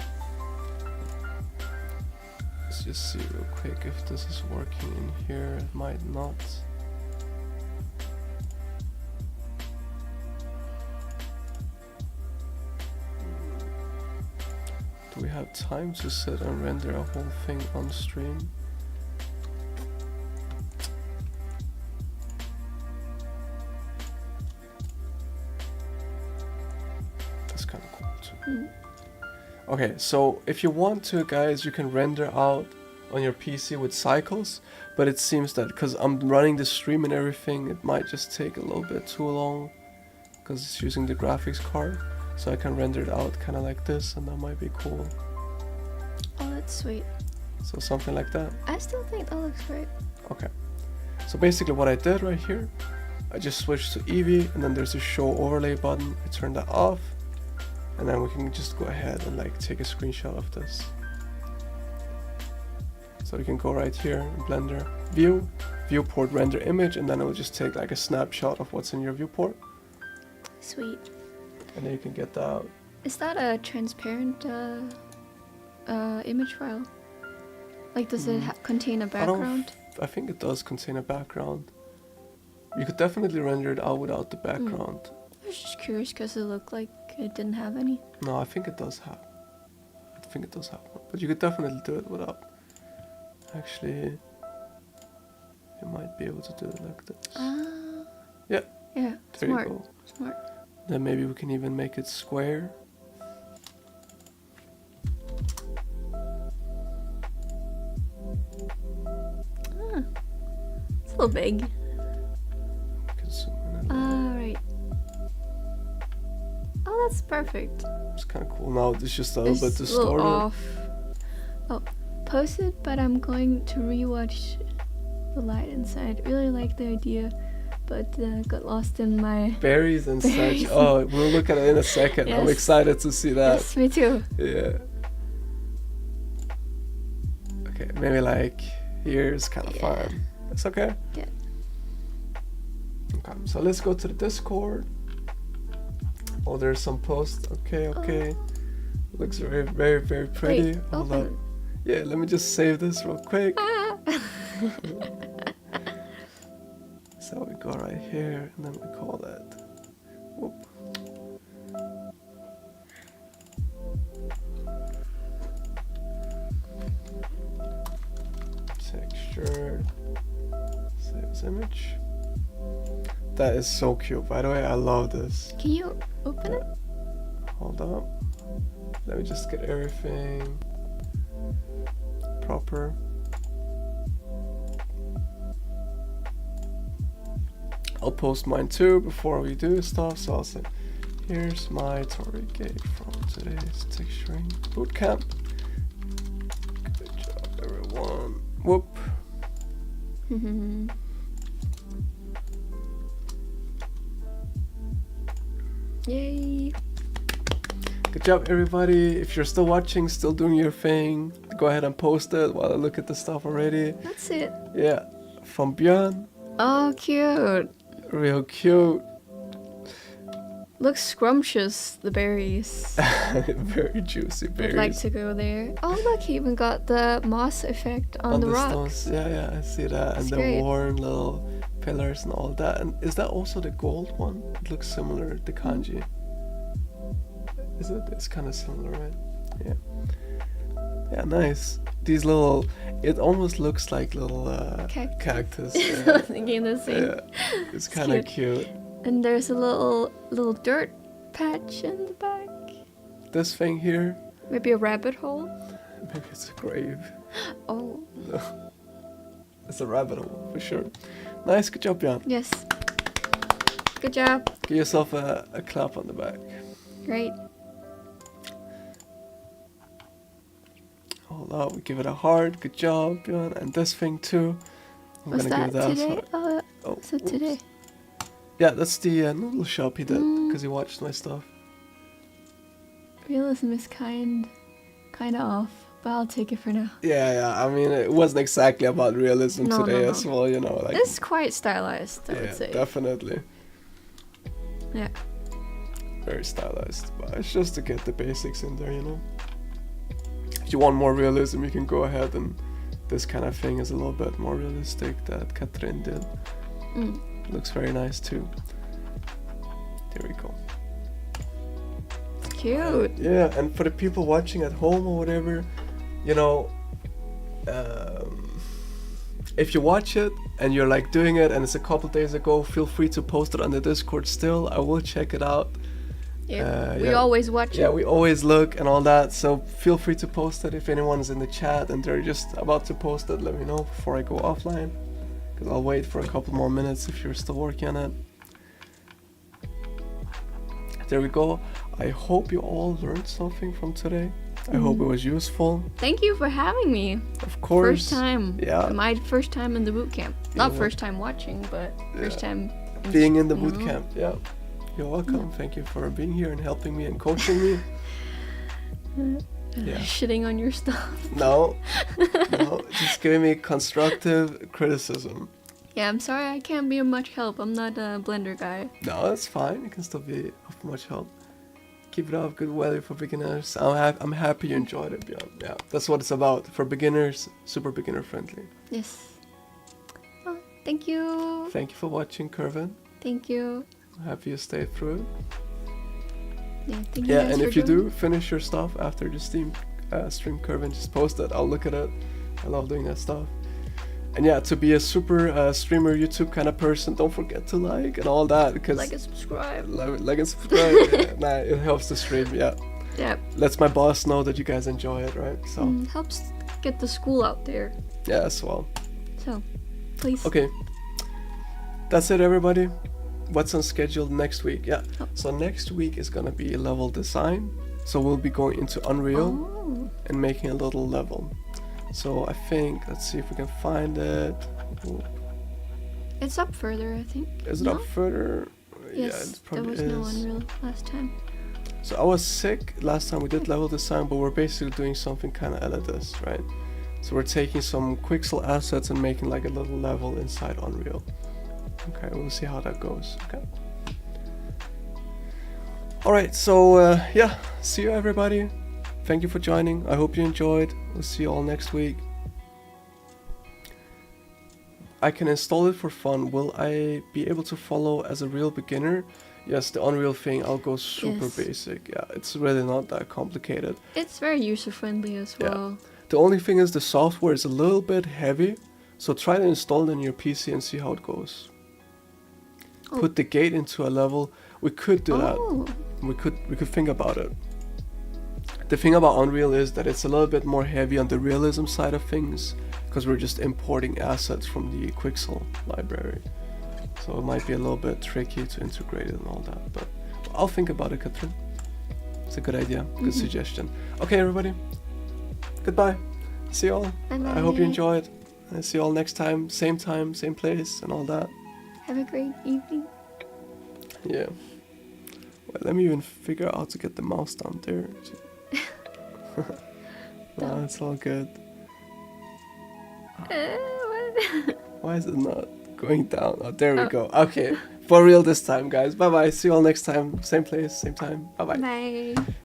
Let's just see real quick if this is working in here. It might not. Do we have time to sit and render a whole thing on stream? That's kind of cool too. Mm. Okay, so if you want to, guys, you can render out on your PC with cycles, but it seems that because I'm running the stream and everything, it might just take a little bit too long because it's using the graphics card. So I can render it out kind of like this, and that might be cool. Oh, that's sweet. So something like that. I still think that looks great. Okay. So basically what I did right here, I just switched to Eevee, and then there's a show overlay button. I turn that off, and then we can just go ahead and like take a screenshot of this. So you can go right here in Blender, View, Viewport Render Image, and then it will just take like a snapshot of what's in your viewport, Sweet. and then you can get that out. Is that a transparent image file? Like, does it contain a background? I think it does contain a background. You could definitely render it out without the background. I was just curious because it looked like it didn't have any. No, I think it does have. I think it does have one, but you could definitely do it without. Actually, you might be able to do it like this. Yeah. Yeah. There Smart. you go. Smart. Then maybe we can even make it square. It's a little big. We can zoom in a little. Right. Oh, that's perfect. It's kind of cool. Now it's just a little bit It's a little distorted. off. Oh, posted, but I'm going to rewatch the light inside. Really like the idea, but got lost in my. Berries and Berries. such. Oh, we'll look at it in a second. I'm Yes. excited to see that. Yes, me too. Yeah. Okay, maybe like here is kind of Yeah. fun. It's okay? Yeah. Okay, so let's go to the Discord. Oh, there's some posts. Okay, okay. Looks very, very, very pretty. Wait, Hold up. open. Yeah, let me just save this real quick. Ah. So we go right here, and then we call that. Whoop. Texture. Save as image. That is so cute. By the way, I love this. Can you open it? Hold up. Let me just get everything proper. I'll post mine too before we do stuff. So I'll say, here's my target gate from today's texturing bootcamp. Good job, everyone. Whoop. Yay. Good job, everybody. If you're still watching, still doing your thing, go ahead and post it while I look at the stuff already. That's it. Yeah, from Björn. Oh, cute. Real cute. Looks scrumptious, the berries. Very juicy berries. I'd like to go there. Oh, look, he even got the moss effect on the rock. stones. Yeah, yeah, I see that. That's and the great. worn little pillars and all that. And is that also the gold one? It looks similar, the kanji. Is it? It's kind of similar, right? Yeah. Yeah, nice. These little, it almost looks like little cactus. I Yeah. was thinking the same. Yeah. It's kind of cute. And there's a little dirt patch in the back. This thing here, Maybe a rabbit hole. maybe it's a grave. Oh, It's a rabbit hole, for sure. Nice, good job, Jan. yes. Good job. Give yourself a clap on the back. Great. Hold up, we give it a heart. Good job, Björn. And this thing too. I'm Was gonna that give today? a heart. Oh, Was it oops. today? Yeah, that's the noodle shop he did because he watched my stuff. Realism is kind of off, but I'll take it for now. Yeah. I mean, it wasn't exactly about realism No, today no. as well. You know, like It's quite stylized, I yeah, would say. definitely. Yeah. Very stylized, but it's just to get the basics in there, you know. If you want more realism, you can go ahead, and this kind of thing is a little bit more realistic that Katrin did. Looks very nice too. There we go. Cute. Yeah, and for the people watching at home or whatever, you know, if you watch it and you're like doing it and it's a couple days ago, feel free to post it on the Discord still. I will check it out. Yeah. We always watch Yeah, it. we always look and all that, so feel free to post it. If anyone's in the chat and they're just about to post it, let me know before I go offline, because I'll wait for a couple more minutes if you're still working on it. There we go. I hope you all learned something from today. I hope it was useful. Thank you for having me. Of course. First time. Yeah. My first time in the bootcamp. Not Yeah. first time watching, but first time Being in the you know. bootcamp. Yeah. You're welcome. Thank you for being here and helping me and coaching me. Yeah. Shitting on your stuff. No, just giving me constructive criticism. Yeah, I'm sorry I can't be of much help. I'm not a Blender guy. No, that's fine. You can still be of much help. Keep it up. Good value for beginners. I'm happy you enjoyed it, Björn. Yeah, that's what it's about. For beginners, super beginner friendly. Yes. Oh, thank you. Thank you for watching, Kervin. Thank you. I'm happy you stayed through it. Yeah, thank you Yeah, guys and for if you doing do finish your stuff after the stream, Kervin, just post it. I'll look at it. I love doing that stuff. And yeah, to be a super streamer, YouTube kind of person, don't forget to like and all that, because like and subscribe. like and subscribe. Yeah, nah, it helps the stream. Yeah, Yeah. lets my boss know that you guys enjoy it, right? So Helps get the school out there. yeah, as well. So, please. Okay, that's it, everybody. What's on schedule next week? Yeah, Oh. so next week is gonna be level design. So we'll be going into Unreal Oh. and making a little level. So I think, let's see if we can find it. Ooh, It's up further, I think. is it No? up further? Yes, Yeah, it there probably was is. no Unreal last time. So I was sick last time we did level design, but we're basically doing something kind of like this, right? So we're taking some Quixel assets and making like a little level inside Unreal. Okay, we'll see how that goes. Okay. All right, so yeah, see you everybody. Thank you for joining. I hope you enjoyed. We'll see you all next week. I can install it for fun. Will I be able to follow as a real beginner? Yes, the Unreal thing, I'll go super Yes. basic. Yeah, it's really not that complicated. It's very user friendly as Yeah. well. The only thing is the software is a little bit heavy, so try to install it in your PC and see how it goes. Oh. Put the gate into a level. We could do that. Oh. We could think about it. The thing about Unreal is that it's a little bit more heavy on the realism side of things, because we're just importing assets from the Quixel library. So it might be a little bit tricky to integrate it and all that, but I'll think about it, Katrin. It's a good idea, good suggestion. Okay, everybody. Goodbye. See you all. I hope you Bye-bye. enjoyed. And see you all next time, same place, and all that. Have a great evening. Yeah. Well, let me even figure out how to get the mouse down there. No, it's all good. What? Why is it not going down? Oh, there we go. Okay, for real this time, guys. Bye bye. See you all next time. Same place, same time. Bye bye. Bye.